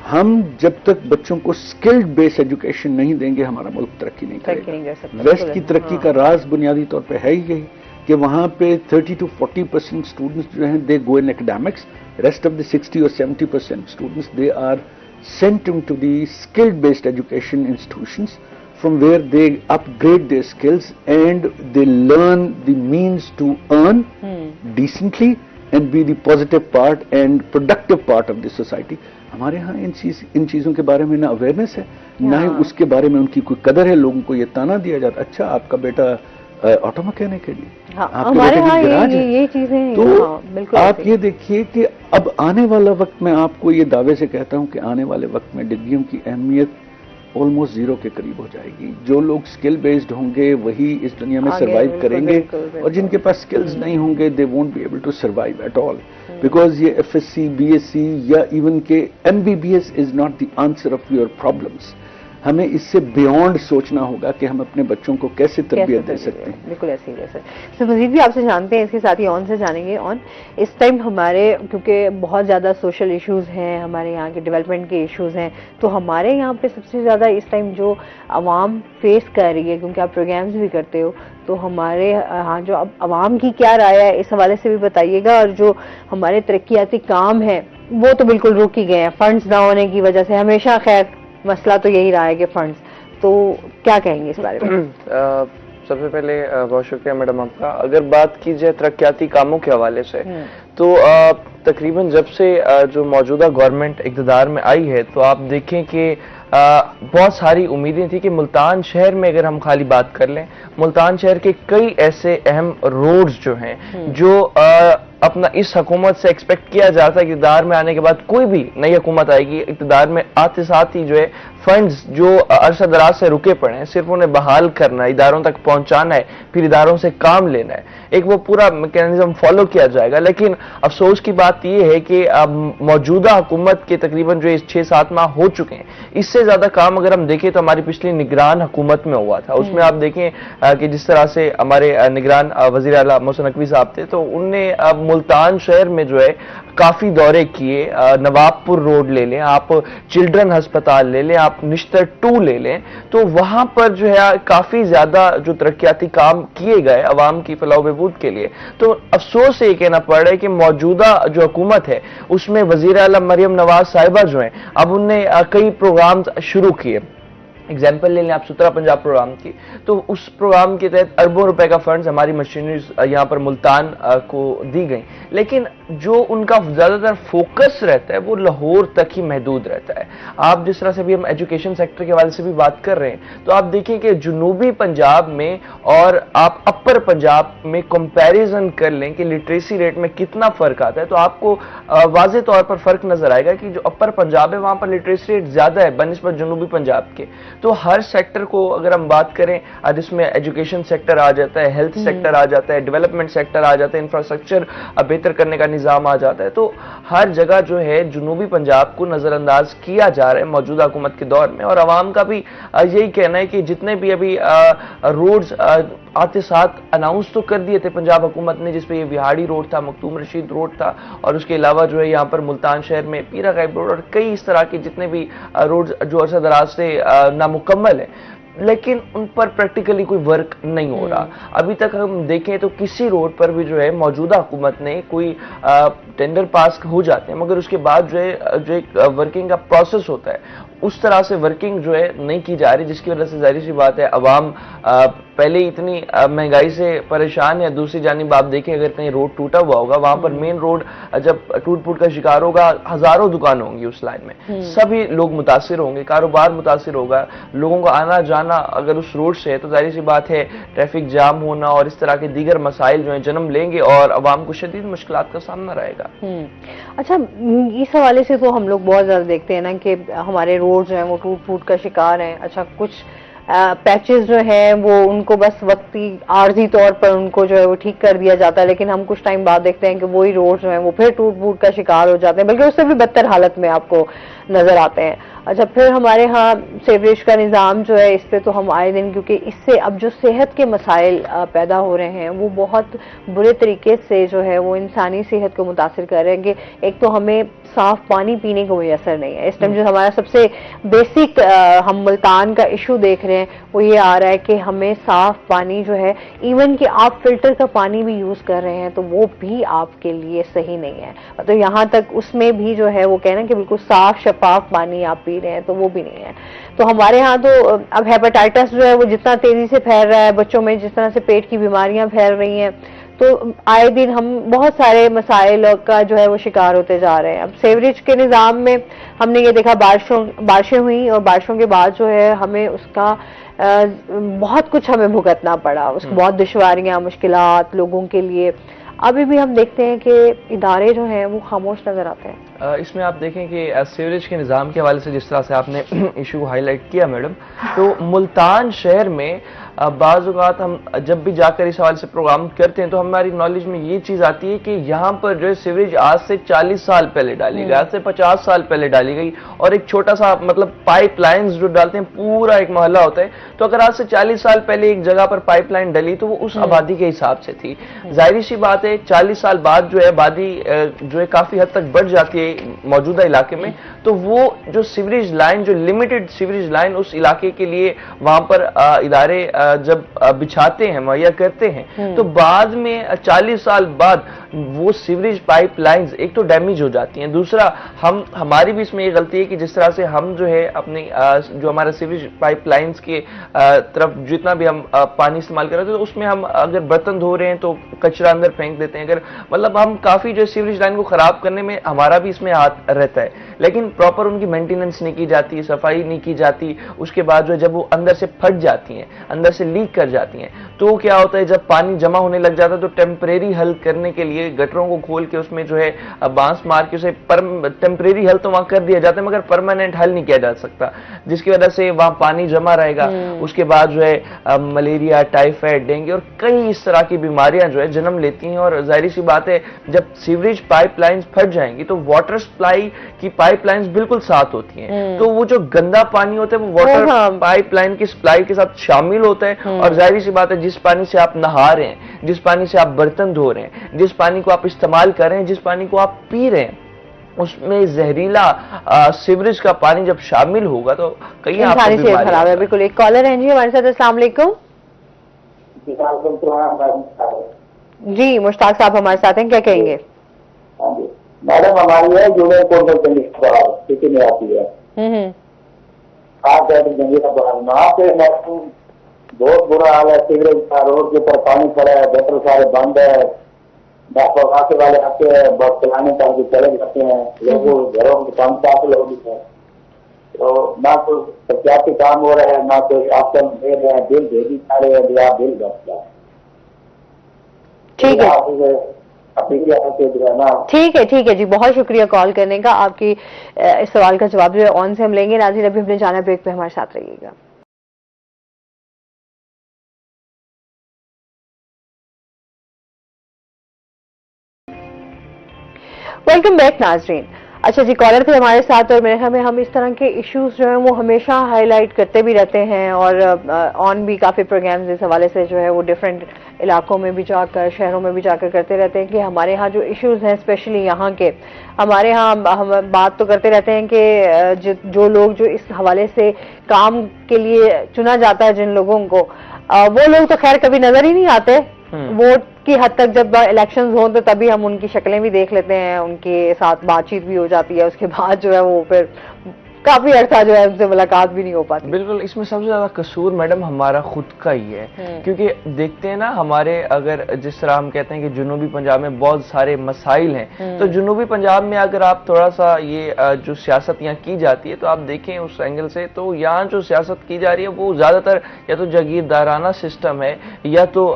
Speaker 3: हम जब तक बच्चों को स्किल्ड बेस्ड एजुकेशन नहीं देंगे हमारा मुल्क तरक्की नहीं करेगा। वेस्ट की तरक्की का राज बुनियादी तौर पे है ही यही कि वहां पे 30 to 40% स्टूडेंट्स जो हैं they go in academics, rest of the 60 or 70% students they are sent into the skill based education institutions from where they upgrade their skills and they learn the means to earn decently and be the positive part and productive part of the society. हमारे यहाँ इन चीजों के बारे में ना awareness है, ना ही उसके बारे में उनकी कोई कदर है। लोगों को ये ताना दिया जाता है अच्छा आपका बेटा ऑटो मैकेनिक है,
Speaker 1: हमारे यहाँ ये चीजें।
Speaker 3: तो आप ये देखिए कि अब आने वाला वक्त में आपको ये दावे से कहता हूं कि आने वाले वक्त में डिग्रियों की अहमियत ऑलमोस्ट जीरो के करीब हो जाएगी। जो लोग स्किल बेस्ड होंगे वही इस दुनिया में सर्वाइव करेंगे, और जिनके पास स्किल्स नहीं होंगे they won't be able to survive at all, because ये एफएससी, बीएससी या इवन के MBBS is not the answer of your problems. हमें इससे बियॉन्ड सोचना होगा कि हम अपने बच्चों को कैसे तरबियत दे सकते हैं।
Speaker 1: बिल्कुल ऐसे ही सर। तो मजीद भी आपसे जानते हैं, इसके साथ ही ऑन से जानेंगे। ऑन इस टाइम हमारे क्योंकि बहुत ज़्यादा सोशल इश्यूज हैं, हमारे यहाँ के डेवलपमेंट के इश्यूज हैं, तो हमारे यहाँ पे सबसे ज़्यादा इस टाइम जो आवाम फेस कर रही है, क्योंकि आप प्रोग्राम्स भी करते हो, तो हमारे यहाँ जो अब आवाम की क्या राय है इस हवाले से भी बताइएगा। और जो हमारे तरक्याती काम है वो तो बिल्कुल रुक ही गए हैं फंड्स ना होने की वजह से। हमेशा खैर मसला तो यही रहा है कि फंड्स, तो क्या कहेंगे इस बारे में?
Speaker 2: सबसे पहले बहुत शुक्रिया मैडम आपका। अगर बात की जाए तरक्याती कामों के हवाले से तो तकरीबन जब से जो मौजूदा गवर्नमेंट इक़्तिदार में आई है तो आप देखें कि बहुत सारी उम्मीदें थी कि मुल्तान शहर में, अगर हम खाली बात कर लें, मुल्तान शहर के कई ऐसे अहम रोड्स जो हैं जो अपना इस हुकूमत से एक्सपेक्ट किया जाता है कि इक़्तिदार में आने के बाद कोई भी नई हुकूमत आएगी, इक़्तिदार में आते साथ ही जो है फंड्स जो अरसा दराज से रुके पड़े हैं सिर्फ उन्हें बहाल करना है, इदारों तक पहुंचाना है, फिर इदारों से काम लेना है, एक वो पूरा मैकेनिज्म फॉलो किया जाएगा। लेकिन अफसोस की बात यह है कि मौजूदा हुकूमत के तकरीबन जो 6-7 माह हो चुके हैं, इससे ज्यादा काम अगर हम देखें तो हमारी पिछली निगरान हुकूमत में हुआ था। उसमें आप देखें कि जिस तरह से हमारे निगरान वज़ीर आला मोहसिन नकवी साहब थे, तो उनने मुल्तान शहर में जो है काफी दौरे किए। नवाबपुर रोड ले लें आप, चिल्ड्रन अस्पताल ले लें आप, निश्तर 2 ले लें, तो वहां पर जो है काफी ज्यादा जो तरक्याती काम किए गए अवाम की फलाह बहबूद के लिए। तो अफसोस से ये कहना पड़ रहा है कि मौजूदा जो हुकूमत है उसमें वजीर आला मरियम नवाज साहिबा जो हैं, अब उनने कई प्रोग्राम शुरू किए। एग्जाम्पल ले लें आप सुतरा पंजाब प्रोग्राम की, तो उस प्रोग्राम के तहत अरबों रुपए का फंड्स हमारी मशीनरीज यहाँ पर मुल्तान को दी गई, लेकिन जो उनका ज्यादातर फोकस रहता है वो लाहौर तक ही महदूद रहता है। आप जिस तरह से भी हम एजुकेशन सेक्टर के हवाले से भी बात कर रहे हैं, तो आप देखिए कि जुनूबी पंजाब में और आप अपर पंजाब में कंपैरिजन कर लें कि लिटरेसी रेट में कितना फर्क आता है, तो आपको वाज़े तौर पर फर्क नजर आएगा कि जो अपर पंजाब है वहां पर लिटरेसी रेट ज्यादा है बनिस्बत जुनूबी पंजाब के। तो हर सेक्टर को अगर हम बात करें, जिसमें एजुकेशन सेक्टर आ जाता है, हेल्थ सेक्टर आ जाता है, डेवलपमेंट सेक्टर आ जाता है, इंफ्रास्ट्रक्चर बेहतर करने का निजाम आ जाता है, तो हर जगह जो है जुनूबी पंजाब को नजरअंदाज किया जा रहा है मौजूदा हुकूमत के दौर में। और अवाम का भी यही कहना है कि जितने भी अभी रोड्स आते साथ अनाउंस तो कर दिए थे पंजाब हुकूमत ने, जिसपे ये विहाड़ी रोड था, मखदूम रशीद रोड था, और उसके अलावा जो है यहाँ पर मुल्तान शहर में पीरा गाइब रोड और कई इस तरह के जितने भी रोड जो अरसा दराज से नामुकम्मल है, लेकिन उन पर प्रैक्टिकली कोई वर्क नहीं हो रहा। अभी तक हम देखें तो किसी रोड पर भी जो है मौजूदा हुकूमत ने कोई टेंडर पास हो जाते हैं, मगर उसके बाद जो है जो एक वर्किंग का प्रोसेस होता है उस तरह से वर्किंग जो है नहीं की जा रही, जिसकी वजह से जाहिर सी बात है अवाम पहले इतनी महंगाई से परेशान है। दूसरी जानिब आप देखें अगर कहीं रोड टूटा हुआ होगा, वहां पर मेन रोड जब टूट फूट का शिकार होगा, हजारों दुकानें होंगी उस लाइन में, सभी लोग मुतासिर होंगे, कारोबार मुतासिर होगा, लोगों का आना जाना अगर उस रोड से है तो जाहिर सी बात है ट्रैफिक जाम होना और इस तरह के दीगर मसाइल जो है जन्म लेंगे और अवाम को शदीद मुश्किलात का सामना रहेगा।
Speaker 1: अच्छा, इस हवाले से तो हम लोग बहुत ज्यादा देखते हैं ना कि हमारे रोड जो है वो टूट फूट का शिकार हैं। अच्छा, कुछ पैचेस जो है वो उनको बस वक्ती आर्जी तौर पर उनको जो है वो ठीक कर दिया जाता है, लेकिन हम कुछ टाइम बाद देखते हैं कि वही रोड जो है वो फिर टूट फूट का शिकार हो जाते हैं, बल्कि उससे भी बदतर हालत में आपको नजर आते हैं। अच्छा, फिर हमारे यहाँ सीवरेज का निज़ाम जो है इस पे तो हम आए दिन, क्योंकि इससे अब जो सेहत के मसाइल पैदा हो रहे हैं वो बहुत बुरे तरीके से जो है वो इंसानी सेहत को मुतासिर कर रहे हैं कि एक तो हमें साफ पानी पीने को मुयसर नहीं है। इस टाइम जो हमारा सबसे बेसिक हम मुल्तान का इशू देख रहे हैं वो ये आ रहा है कि हमें साफ पानी जो है, इवन कि आप फिल्टर का पानी भी यूज कर रहे हैं तो वो भी आपके लिए सही नहीं है। तो यहाँ तक उसमें भी जो है वो कहना कि बिल्कुल साफ शफाफ पानी आप पी रहे हैं तो वो भी नहीं है। तो हमारे यहाँ तो अब हेपेटाइटिस जो है वो जितना तेजी से फैल रहा है, बच्चों में जिस तरह से पेट की बीमारियां फैल रही हैं, तो आए दिन हम बहुत सारे मसाइल का जो है वो शिकार होते जा रहे हैं। अब सीवरेज के निज़ाम में हमने ये देखा बारिशें हुई और बारिशों के बाद जो है हमें उसका बहुत कुछ हमें भुगतना पड़ा, उसकी बहुत दुश्वारियां मुश्किलात लोगों के लिए। अभी भी हम देखते हैं कि इदारे जो हैं वो खामोश नजर आते हैं।
Speaker 2: इसमें आप देखें कि सीवरेज के निज़ाम के हवाले से जिस तरह से आपने इशू हाईलाइट किया मैडम, तो मुल्तान शहर में बाज़ औक़ात हम जब भी जाकर इस हवाले से प्रोग्राम करते हैं तो हमारी नॉलेज में ये चीज़ आती है कि यहाँ पर जो है सीवरेज आज से 40 साल पहले डाली गई, आज से 50 साल पहले डाली गई, और एक छोटा सा मतलब पाइप लाइन्स जो डालते हैं पूरा एक मोहल्ला होता है, तो अगर आज से 40 साल पहले एक जगह पर पाइप लाइन डली तो वो उस आबादी के हिसाब से थी। जाहिर सी बात है 40 साल बाद जो है आबादी जो है काफी हद तक बढ़ जाती है मौजूदा इलाके में, तो वो जो सीवरेज लाइन, जो लिमिटेड सीवरेज लाइन उस इलाके के लिए वहां पर इदारे जब बिछाते हैं, मुहैया करते हैं, तो बाद में 40 साल बाद वो सीवरेज पाइप लाइंस एक तो डैमेज हो जाती हैं, दूसरा हमारी भी इसमें ये गलती है कि जिस तरह से हम जो है अपनी जो हमारा सीवरेज पाइप लाइंस के तरफ जितना भी हम पानी इस्तेमाल कर रहे थे तो उसमें हम अगर बर्तन धो रहे हैं तो कचरा अंदर फेंक देते हैं, अगर मतलब हम काफी जो सीवरेज लाइन को खराब करने में हमारा भी इसमें हाथ रहता है, लेकिन प्रॉपर उनकी मेंटेनेंस नहीं की जाती, सफाई नहीं की जाती। उसके बाद जो जब वो अंदर से फट जाती हैं, अंदर से लीक कर जाती हैं, तो क्या होता है जब पानी जमा होने लग जाता है तो टेम्परेरी हल करने के लिए गटरों को खोल के उसमें जो है बांस मार के उसे टेम्परेरी हल तो वहां कर दिया जाता है मगर परमानेंट हल नहीं किया जा सकता, जिसकी वजह से वहां पानी जमा रहेगा। उसके बाद जो है मलेरिया, टाइफाइड, डेंगू और कई इस तरह की बीमारियां जो है जन्म लेती हैं। और जाहिर सी बात है जब सीवरेज पाइपलाइंस फट जाएंगी तो वाटर सप्लाई की पाइपलाइंस बिल्कुल साथ होती हैं, तो वो जो गंदा पानी होता है वो वाटर पाइपलाइन की सप्लाई के साथ शामिल होता है। और जाहिर सी बात है जिस पानी से आप नहा रहे हैं, जिस पानी से आप बर्तन धो रहे हैं, जिस पानी को आप इस्तेमाल कर रहे हैं, जिस पानी को आप पी रहे हैं, उसमें जहरीला सीवरेज का पानी जब शामिल होगा तो कहीं आपको बीमारी खराब है।
Speaker 1: बिल्कुल। एक कॉलर है जी हमारे साथ। अस्सलाम वालेकुम जी, मुश्ताक साहब हमारे साथ हैं, क्या कहेंगे?
Speaker 4: मैडम हमारी है जूनियर कोर्ट सिटी में आती है, वहाँ पे बहुत बुरा हाल है सीवरेज का, रोड के ऊपर पानी पड़ा है, गटर सारे बंद है, आके वाले आके बस चलाने का चले जाते हैं, लोगों घरों के काम काफी लोग हैं, तो ना तो प्रत्याशी काम हो रहा है, ना कोई ऑप्शन दे रहे हैं, बिल भेजी जा रहे हैं, या बिल बच जाए।
Speaker 1: ठीक है, ठीक है जी, बहुत शुक्रिया कॉल करने का। आपकी इस सवाल का जवाब जो है ऑन से हम लेंगे। नाज़रीन अभी हमने जाना ब्रेक पे, हमारे साथ रहिएगा। वेलकम बैक नाज़रीन। अच्छा जी, कॉलर थे हमारे साथ और मेरे ख्याल में हम इस तरह के इश्यूज जो है वो हमेशा हाईलाइट करते भी रहते हैं और ऑन भी काफ़ी प्रोग्राम्स इस हवाले से जो है वो डिफरेंट इलाकों में भी जाकर, शहरों में भी जाकर करते रहते हैं कि हमारे यहाँ जो इश्यूज हैं स्पेशली यहाँ के, हमारे यहाँ हम बात तो करते रहते हैं कि जो लोग जो इस हवाले से काम के लिए चुना जाता है जिन लोगों को, वो लोग तो खैर कभी नजर ही नहीं आते। वोट की हद तक जब इलेक्शंस हो तो तभी हम उनकी शक्लें भी देख लेते हैं, उनके साथ बातचीत भी हो जाती है, उसके बाद जो है वो फिर काफी अर्सा जो है उनसे मुलाकात भी नहीं हो पाती।
Speaker 2: बिल्कुल, इसमें सबसे ज्यादा कसूर मैडम हमारा खुद का ही है, क्योंकि देखते हैं ना हमारे, अगर जिस तरह हम कहते हैं कि जुनूबी पंजाब में बहुत सारे मसाइल हैं, तो जुनूबी पंजाब में अगर आप थोड़ा सा ये जो सियासत यहाँ की जाती है तो आप देखें उस एंगल से, तो यहाँ जो सियासत की जा रही है वो ज्यादातर या तो जागीरदाराना सिस्टम है या तो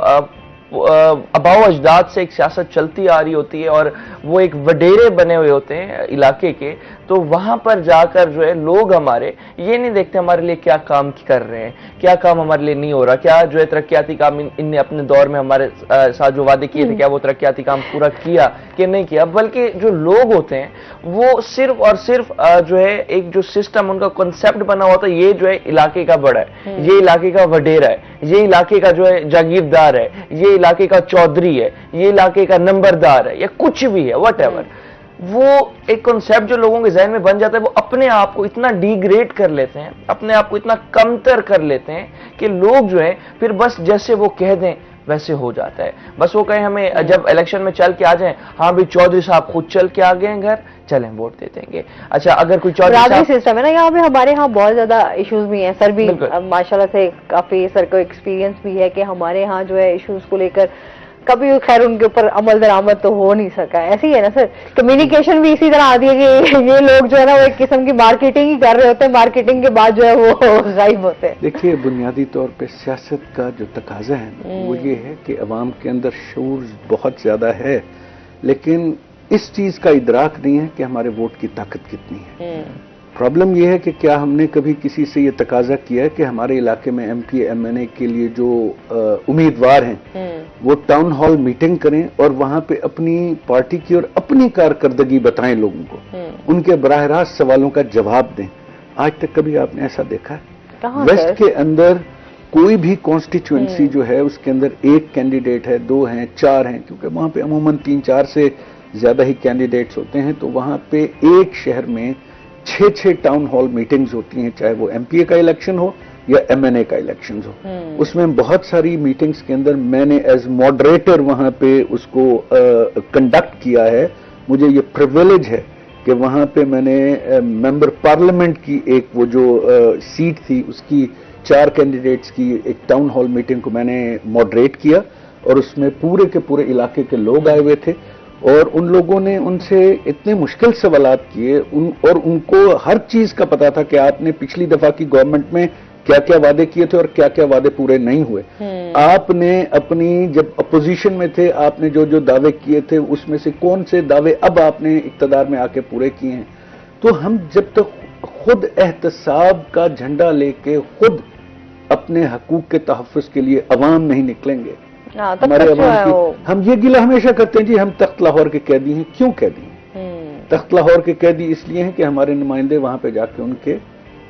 Speaker 2: अबाव अजदाद से एक सियासत चलती आ रही होती है और वो एक वडेरे बने हुए होते हैं इलाके के, तो वहां पर जाकर जो है लोग हमारे ये नहीं देखते हमारे लिए क्या काम कर रहे हैं, क्या काम हमारे लिए नहीं हो रहा, क्या जो है तरक्याती काम इनने अपने दौर में हमारे साथ जो वादे किए थे क्या वो तरक्याती काम पूरा किया कि नहीं किया, बल्कि जो लोग होते हैं वो सिर्फ और सिर्फ जो है एक जो सिस्टम उनका कॉन्सेप्ट बना होता है, ये जो है इलाके का बड़ा है, ये इलाके का वडेरा है, ये इलाके का जो है जागीरदार है, ये इलाके का चौधरी है, ये इलाके का नंबरदार है या कुछ भी है, व्हाटएवर, वो एक कॉन्सेप्ट जो लोगों के जहन में बन जाता है, वो अपने आप को इतना डिग्रेड कर लेते हैं, अपने आप को इतना कमतर कर लेते हैं कि लोग जो है फिर बस जैसे वो कह दें वैसे हो जाता है। बस वो कहें हमें जब इलेक्शन में चल के आ जाएं, हाँ भाई चौधरी साहब खुद चल के आ गए हैं घर, चलें वोट दे देंगे। अच्छा, अगर कोई चौधरी साहब
Speaker 1: सिस्टम है ना यहाँ पे, हमारे यहाँ बहुत ज्यादा इश्यूज भी हैं सर, भी माशाल्लाह से काफी सर को एक्सपीरियंस भी है कि हमारे यहाँ जो है इश्यूज को लेकर कभी खैर उनके ऊपर अमल दरामद तो हो नहीं सका। ऐसी है ना सर, कम्युनिकेशन भी इसी तरह आती है कि ये लोग जो है ना वो एक किस्म की मार्केटिंग ही कर रहे होते हैं, मार्केटिंग के बाद जो है वो गायब होते हैं।
Speaker 3: देखिए, बुनियादी तौर पे सियासत का जो तकाजा है वो ये है कि अवाम के अंदर शऊर बहुत ज्यादा है, लेकिन इस चीज का इदराक नहीं है कि हमारे वोट की ताकत कितनी है। प्रॉब्लम यह है कि क्या हमने कभी किसी से ये तकाजा किया है कि हमारे इलाके में एमपी एमएनए के लिए जो उम्मीदवार हैं वो टाउन हॉल मीटिंग करें और वहां पे अपनी पार्टी की और अपनी कारकर्दगी बताएं लोगों को, उनके बराह रास्त सवालों का जवाब दें। आज तक कभी आपने ऐसा देखा है? वेस्ट के अंदर कोई भी कॉन्स्टिट्यूएंसी जो है उसके अंदर एक कैंडिडेट है, दो हैं, चार हैं, क्योंकि वहां पे अमूमन 3-4 से ज्यादा ही कैंडिडेट्स होते हैं, तो वहां पे एक शहर में 6 टाउन हॉल मीटिंग्स होती हैं, चाहे वो एमपीए का इलेक्शन हो या एमएनए का इलेक्शन हो। उसमें बहुत सारी मीटिंग्स के अंदर मैंने एज मॉडरेटर वहां पे उसको कंडक्ट किया है। मुझे ये प्रिविलेज है कि वहां पे मैंने मेंबर पार्लियामेंट की एक वो जो सीट थी उसकी 4 कैंडिडेट्स की एक टाउन हॉल मीटिंग को मैंने मॉडरेट किया और उसमें पूरे के पूरे इलाके के लोग आए हुए थे और उन लोगों ने उनसे इतने मुश्किल सवालात किए और उनको हर चीज का पता था कि आपने पिछली दफा की गवर्नमेंट में क्या क्या वादे किए थे और क्या क्या वादे पूरे नहीं हुए। आपने अपनी जब अपोजिशन में थे आपने जो जो दावे किए थे उसमें से कौन से दावे अब आपने इक्तदार में आके पूरे किए हैं। तो हम जब तक खुद एहतसाब का झंडा लेके खुद अपने हकूक के तहफ़्फ़ुज़ के लिए अवाम नहीं निकलेंगे, हमारे अवाम की हम ये गिला हमेशा करते हैं जी हम तख्त लाहौर के कैदी हैं। क्यों कैदी हैं? तख्त लाहौर के कैदी इसलिए हैं कि हमारे नुमाइंदे वहां पे जाके उनके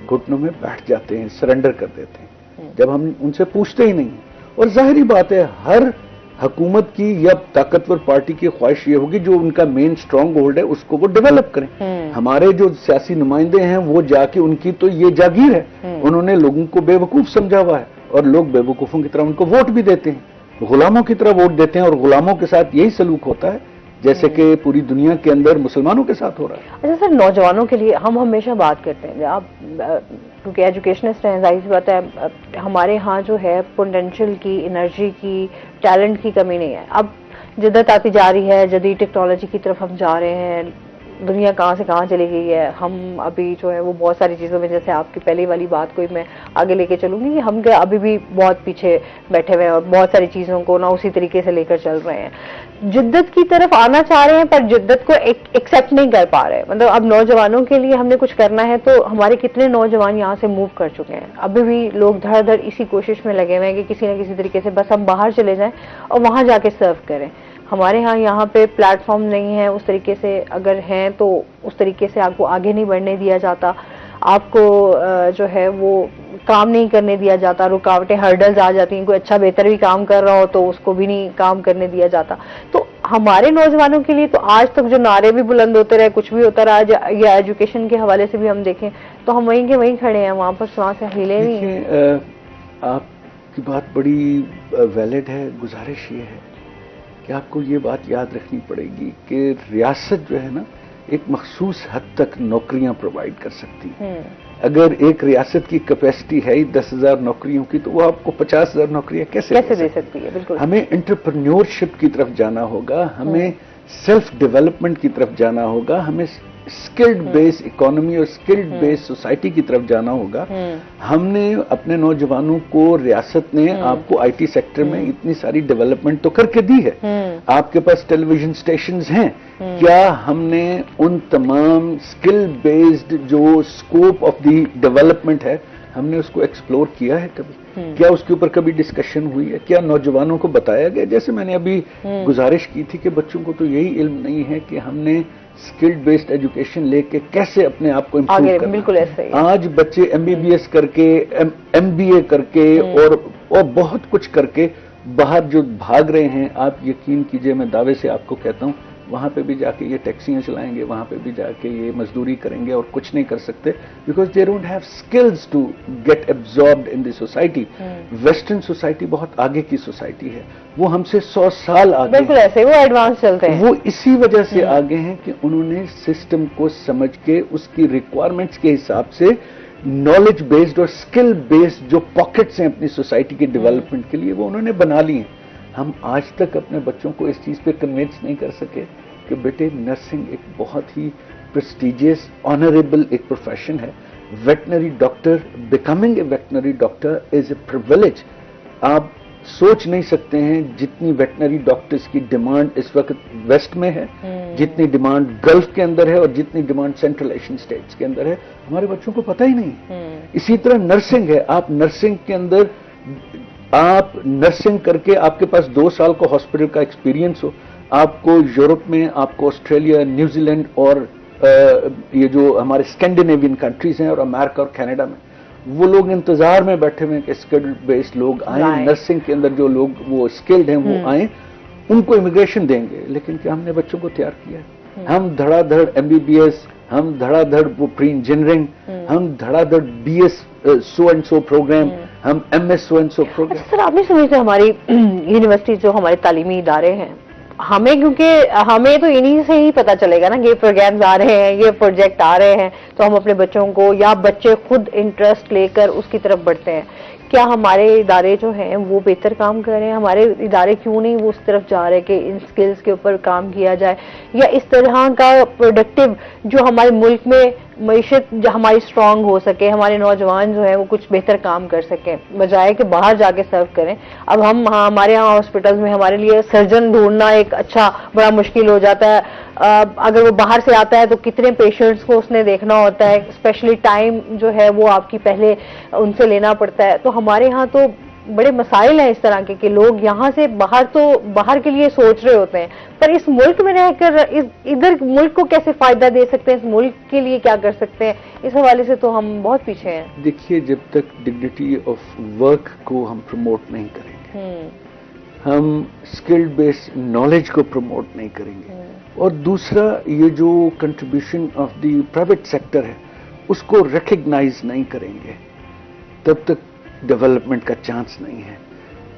Speaker 3: घुटनों में बैठ जाते हैं, सरेंडर कर देते हैं जब हम उनसे पूछते ही नहीं। और जाहिर बात है हर हुकूमत की या ताकतवर पार्टी की ख्वाहिश ये होगी जो उनका मेन स्ट्रांग होल्ड है उसको वो डेवलप करें। हमारे जो सियासी नुमाइंदे हैं वो जाके उनकी तो ये जागीर है, उन्होंने लोगों को बेवकूफ समझा हुआ है और लोग बेवकूफों की तरह उनको वोट भी देते हैं, गुलामों की तरह वोट देते हैं और गुलामों के साथ यही सलूक होता है जैसे कि पूरी दुनिया के अंदर मुसलमानों के साथ हो रहा है।
Speaker 1: अच्छा सर, नौजवानों के लिए हम हमेशा बात करते हैं, आप क्योंकि एजुकेशनिस्ट हैं, जाहिर सी बात है हमारे यहाँ जो है पोटेंशियल की, एनर्जी की, टैलेंट की कमी नहीं है। अब जिद्दत आती जा रही है, जदीद टेक्नोलॉजी की तरफ हम जा रहे हैं, दुनिया कहाँ से कहाँ चली गई है। हम अभी जो है वो बहुत सारी चीज़ों में, जैसे आपकी पहली वाली बात को मैं आगे लेके चलूंगी कि हम अभी भी बहुत पीछे बैठे हुए हैं और बहुत सारी चीज़ों को ना उसी तरीके से लेकर चल रहे हैं। जिद्दत की तरफ आना चाह रहे हैं पर जिद्दत को एक्सेप्ट नहीं कर पा रहे। मतलब अब नौजवानों के लिए हमने कुछ करना है तो हमारे कितने नौजवान यहाँ से मूव कर चुके हैं। अभी भी लोग धड़ धड़ इसी कोशिश में लगे हुए हैं कि किसी न किसी तरीके से बस हम बाहर चले जाएं और वहां जाके सर्व करें। हमारे यहाँ पे प्लेटफॉर्म नहीं है उस तरीके से, अगर हैं तो उस तरीके से आपको आगे नहीं बढ़ने दिया जाता, आपको जो है वो काम नहीं करने दिया जाता, रुकावटें हर्डल्स आ जाती हैं, कोई अच्छा बेहतर भी काम कर रहा हो तो उसको भी नहीं काम करने दिया जाता। तो हमारे नौजवानों के लिए तो आज तक जो नारे भी बुलंद होते रहे, कुछ भी होता रहा, या एजुकेशन के हवाले से भी हम देखें तो हम वहीं के वहीं खड़े हैं, वहां पर वहां से हिले नहीं।
Speaker 3: आपकी बात बड़ी वैलिड है। गुजारिश ये है कि आपको ये बात याद रखनी पड़ेगी कि रियासत जो है ना एक मखसूस हद तक नौकरियां प्रोवाइड कर सकती है। अगर एक रियासत की कैपेसिटी है 10,000 नौकरियों की, तो वो आपको 50,000 नौकरियां कैसे दे सकती है? बिल्कुल। हमें एंटरप्रेन्योरशिप की तरफ जाना होगा, हमें सेल्फ डेवलपमेंट की तरफ जाना होगा, हमें स्किल्ड बेस्ड इकोनॉमी और स्किल्ड बेस्ड सोसाइटी की तरफ जाना होगा। हमने अपने नौजवानों को, रियासत ने आपको आईटी सेक्टर में इतनी सारी डेवलपमेंट तो करके दी है। आपके पास टेलीविजन स्टेशंस हैं, क्या हमने उन तमाम स्किल बेस्ड जो स्कोप ऑफ द डेवलपमेंट है, हमने उसको एक्सप्लोर किया है कभी? क्या उसके ऊपर कभी डिस्कशन हुई है? क्या नौजवानों को बताया गया? जैसे मैंने अभी गुजारिश की थी कि बच्चों को तो यही इल्म नहीं है कि हमने स्किल्ड बेस्ड एजुकेशन लेके कैसे अपने आप को इम्प्रूव करना।
Speaker 1: बिल्कुल ऐसे ही।
Speaker 3: आज बच्चे एमबीबीएस करके, एमबीए करके और बहुत कुछ करके बाहर जो भाग रहे हैं, आप यकीन कीजिए, मैं दावे से आपको कहता हूं, वहां पे भी जाके ये टैक्सियां चलाएंगे, वहां पे भी जाके ये मजदूरी करेंगे और कुछ नहीं कर सकते, because they don't have skills to get absorbed in the society. Western society बहुत आगे की सोसाइटी है, वो हमसे 100 साल आगे।
Speaker 1: बिल्कुल ऐसे, वो एडवांस चलते हैं।
Speaker 3: वो इसी वजह से आगे हैं कि उन्होंने सिस्टम को समझ के उसकी रिक्वायरमेंट्स के हिसाब से नॉलेज बेस्ड और स्किल बेस्ड जो पॉकेट्स हैं अपनी सोसाइटी के डेवलपमेंट के लिए, वो उन्होंने बना ली हैं। हम आज तक अपने बच्चों को इस चीज पे कन्विंस नहीं कर सके कि बेटे नर्सिंग एक बहुत ही प्रेस्टिजियस, ऑनरेबल एक प्रोफेशन है। Veterinary doctor, becoming a veterinary doctor is a privilege. आप सोच नहीं सकते हैं जितनी वेटनरी डॉक्टर्स की डिमांड इस वक्त वेस्ट में है, जितनी डिमांड गल्फ के अंदर है और जितनी डिमांड सेंट्रल एशियन स्टेट्स के अंदर है, हमारे बच्चों को पता ही नहीं। इसी तरह नर्सिंग है, आप नर्सिंग के अंदर, आप नर्सिंग करके आपके पास 2 साल का हॉस्पिटल का एक्सपीरियंस हो, आपको यूरोप में, आपको ऑस्ट्रेलिया, न्यूजीलैंड और ये जो हमारे स्कैंडिनेवियन कंट्रीज हैं और अमेरिका और कनाडा में, वो लोग इंतजार में बैठे हुए हैं कि स्किल्ड बेस्ड लोग आए, नर्सिंग के अंदर जो लोग वो स्किल्ड हैं वो आए, उनको इमिग्रेशन देंगे। लेकिन क्या हमने बच्चों को तैयार किया? हम धड़ाधड़ एमबीबीएस, हम धड़ाधड़ वो प्री इंजीनियरिंग, हम धड़ाधड़ BS so and so program, हम MS so and so program.
Speaker 1: Sir, आप नहीं समझते हमारी यूनिवर्सिटी जो हमारे तालीमी इदारे हैं, हमें, क्योंकि हमें तो इन्हीं से ही पता चलेगा ना, ये प्रोग्राम्स आ रहे हैं, ये प्रोजेक्ट आ रहे हैं, तो हम अपने बच्चों को, या बच्चे खुद इंटरेस्ट लेकर उसकी तरफ बढ़ते हैं। क्या हमारे इदारे जो हैं वो बेहतर काम कर रहे हैं? हमारे इदारे क्यों नहीं वो उस तरफ जा रहे कि इन स्किल्स के ऊपर काम किया जाए, या इस तरह का प्रोडक्टिव जो हमारे मुल्क में मईशत हमारी स्ट्रांग हो सके, हमारे नौजवान जो है वो कुछ बेहतर काम कर सकें, बजाय कि बाहर जाके सर्व करें। अब हम हमारे यहाँ हॉस्पिटल्स में हमारे लिए सर्जन ढूंढना एक अच्छा बड़ा मुश्किल हो जाता है। अगर वो बाहर से आता है तो कितने पेशेंट्स को उसने देखना होता है, स्पेशली टाइम जो है वो आपकी पहले उनसे लेना पड़ता है। तो हमारे यहाँ तो बड़े मसाइल हैं इस तरह के कि लोग यहाँ से बाहर तो बाहर के लिए सोच रहे होते हैं, पर इस मुल्क में रहकर इधर मुल्क को कैसे फायदा दे सकते हैं, इस मुल्क के लिए क्या कर सकते हैं, इस हवाले से तो हम बहुत पीछे हैं।
Speaker 3: देखिए, जब तक डिग्निटी ऑफ वर्क को हम प्रमोट नहीं करेंगे, हम स्किल्ड बेस्ड नॉलेज को प्रमोट नहीं करेंगे, और दूसरा ये जो contribution of the private sector है उसको रिकग्नाइज नहीं करेंगे, तब तक डेवलपमेंट का चांस नहीं है।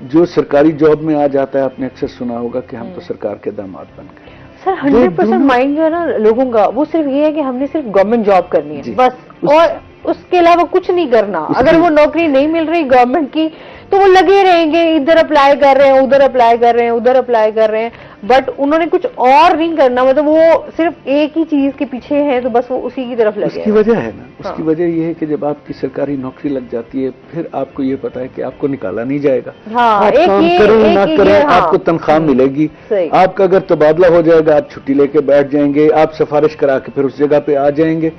Speaker 3: जो सरकारी जॉब में आ जाता है, आपने अक्सर सुना होगा कि हम तो सरकार के दामाद बन गए।
Speaker 1: सर 100% माइंड जो है ना लोगों का, वो सिर्फ ये है कि हमने सिर्फ गवर्नमेंट जॉब करनी है बस, और उसके अलावा कुछ नहीं करना। अगर वो नौकरी नहीं मिल रही गवर्नमेंट की तो वो लगे रहेंगे, इधर अप्लाई कर रहे हैं, उधर अप्लाई कर रहे हैं, उधर अप्लाई कर रहे हैं, बट उन्होंने कुछ और नहीं करना। मतलब वो सिर्फ एक ही चीज के पीछे है, तो बस वो उसी की तरफ लगे।
Speaker 3: उसकी वजह है ना, उसकी वजह ये है कि जब आपकी सरकारी नौकरी लग जाती है, फिर आपको ये पता है कि आपको निकाला नहीं जाएगा। आप काम करें ना करें, आपको तनख्वाह मिलेगी। आपका अगर तबादला हो जाएगा, आप छुट्टी लेके बैठ जाएंगे, आप सिफारिश करा के फिर उस जगह पे आ जाएंगे।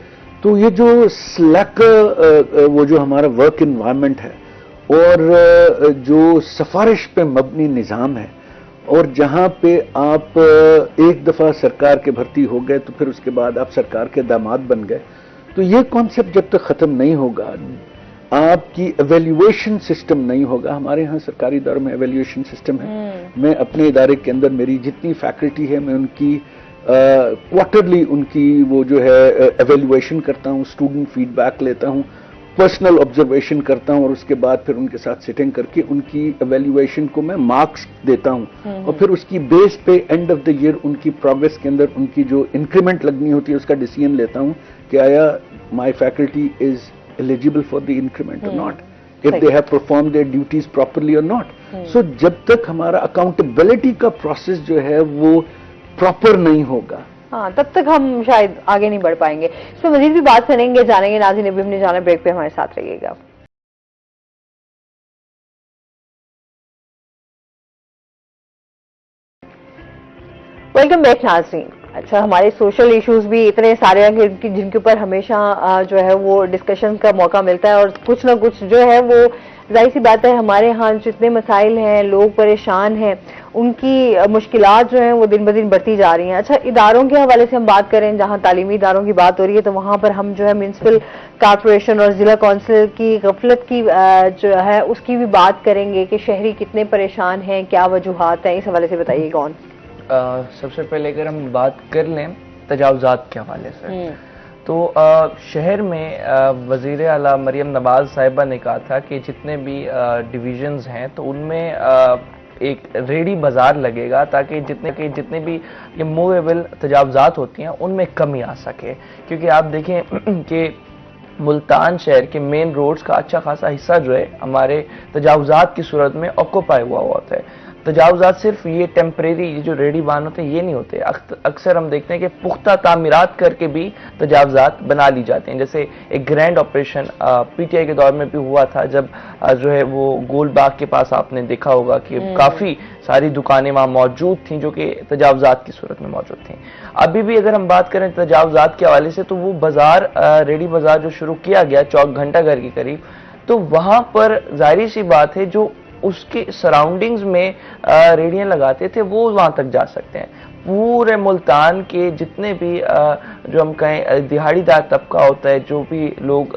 Speaker 3: तो ये जो स्लैक, वो जो हमारा वर्क इन्वायरमेंट है और जो सिफारिश पे मबनी निज़ाम है, और जहां पे आप एक दफा सरकार के भर्ती हो गए तो फिर उसके बाद आप सरकार के दामाद बन गए, तो ये कॉन्सेप्ट जब तक खत्म नहीं होगा, आपकी एवेल्युएशन सिस्टम नहीं होगा। हमारे यहाँ सरकारी इदारों में एवेल्युएशन सिस्टम है। मैं अपने इदारे के अंदर मेरी जितनी फैकल्टी है मैं उनकी क्वार्टरली उनकी वो जो है एवेल्युएशन करता हूँ, स्टूडेंट फीडबैक लेता हूँ, पर्सनल ऑब्जर्वेशन करता हूँ और उसके बाद फिर उनके साथ सिटिंग करके उनकी एवेल्युएशन को मैं मार्क्स देता हूँ और फिर उसकी बेस पे एंड ऑफ द ईयर उनकी प्रोग्रेस के अंदर उनकी जो इंक्रीमेंट लगनी होती है उसका डिसीजन लेता हूँ कि आया my faculty is eligible for the increment और not, if they have perform their duties properly और नॉट। सो जब तक हमारा अकाउंटेबिलिटी का प्रोसेस जो है वो प्रॉपर नहीं होगा,
Speaker 1: हाँ, तब तक हम शायद आगे नहीं बढ़ पाएंगे। इस पर मजीद भी बात करेंगे, जानेंगे। नाज़रीन, अभी हमने जाना ब्रेक पे, हमारे साथ रहिएगा। वेलकम बैक नाज़रीन। अच्छा, हमारे सोशल इश्यूज भी इतने सारे हैं कि जिनके ऊपर हमेशा जो है वो डिस्कशन का मौका मिलता है और कुछ ना कुछ जो है वो जाहिर सी बात है हमारे यहाँ जितने मसाइल हैं, लोग परेशान हैं, उनकी मुश्किलात जो हैं वो दिन ब दिन बढ़ती जा रही हैं। अच्छा, इदारों के हवाले से हम बात करें, जहाँ तालीमी इदारों की बात हो रही है तो वहाँ पर हम जो है म्यूनसिपल कॉर्पोरेशन और जिला कौंसिल की गफलत की जो है उसकी भी बात करेंगे कि शहरी कितने परेशान हैं, क्या वजूहात हैं, इस हवाले से बताइए कौन।
Speaker 2: सबसे पहले अगर हम बात कर लें तजावुज़ात के हवाले से, तो शहर में वज़ीर आला मरियम नवाज साहिबा ने कहा था कि जितने भी डिवीजन्स हैं तो उनमें एक रेडी बाजार लगेगा ताकि जितने भी ये मूवेबल तजावुज़ात होती हैं उनमें कमी आ सके। क्योंकि आप देखें कि मुल्तान शहर के मेन रोड्स का अच्छा खासा हिस्सा जो है हमारे तजावुज़ात की सूरत में ऑक्यूपाई हुआ होता है। तजावुज़ात सिर्फ ये टेम्परेरी जो रेडी बान होते हैं ये नहीं होते, अक्सर हम देखते हैं कि पुख्ता तामीरात करके भी तजावुज़ात बना ली जाते हैं। जैसे एक ग्रैंड ऑपरेशन पीटीआई के दौर में भी हुआ था, जब जो है वो गोल बाग के पास आपने देखा होगा कि काफ़ी सारी दुकानें वहाँ मौजूद थीं जो कि तजावुज़ात की सूरत में मौजूद थीं। अभी भी अगर हम बात करें तजावुज़ात के हवाले से, तो वो बाज़ार रेडी बाज़ार जो शुरू किया गया चौक घंटाघर के करीब, तो वहाँ पर जाहिर सी बात है जो उसके सराउंडिंग्स में रेडियां लगाते थे वो वहां तक जा सकते हैं। पूरे मुल्तान के जितने भी जो हम कहें दिहाड़ीदार तबका होता है, जो भी लोग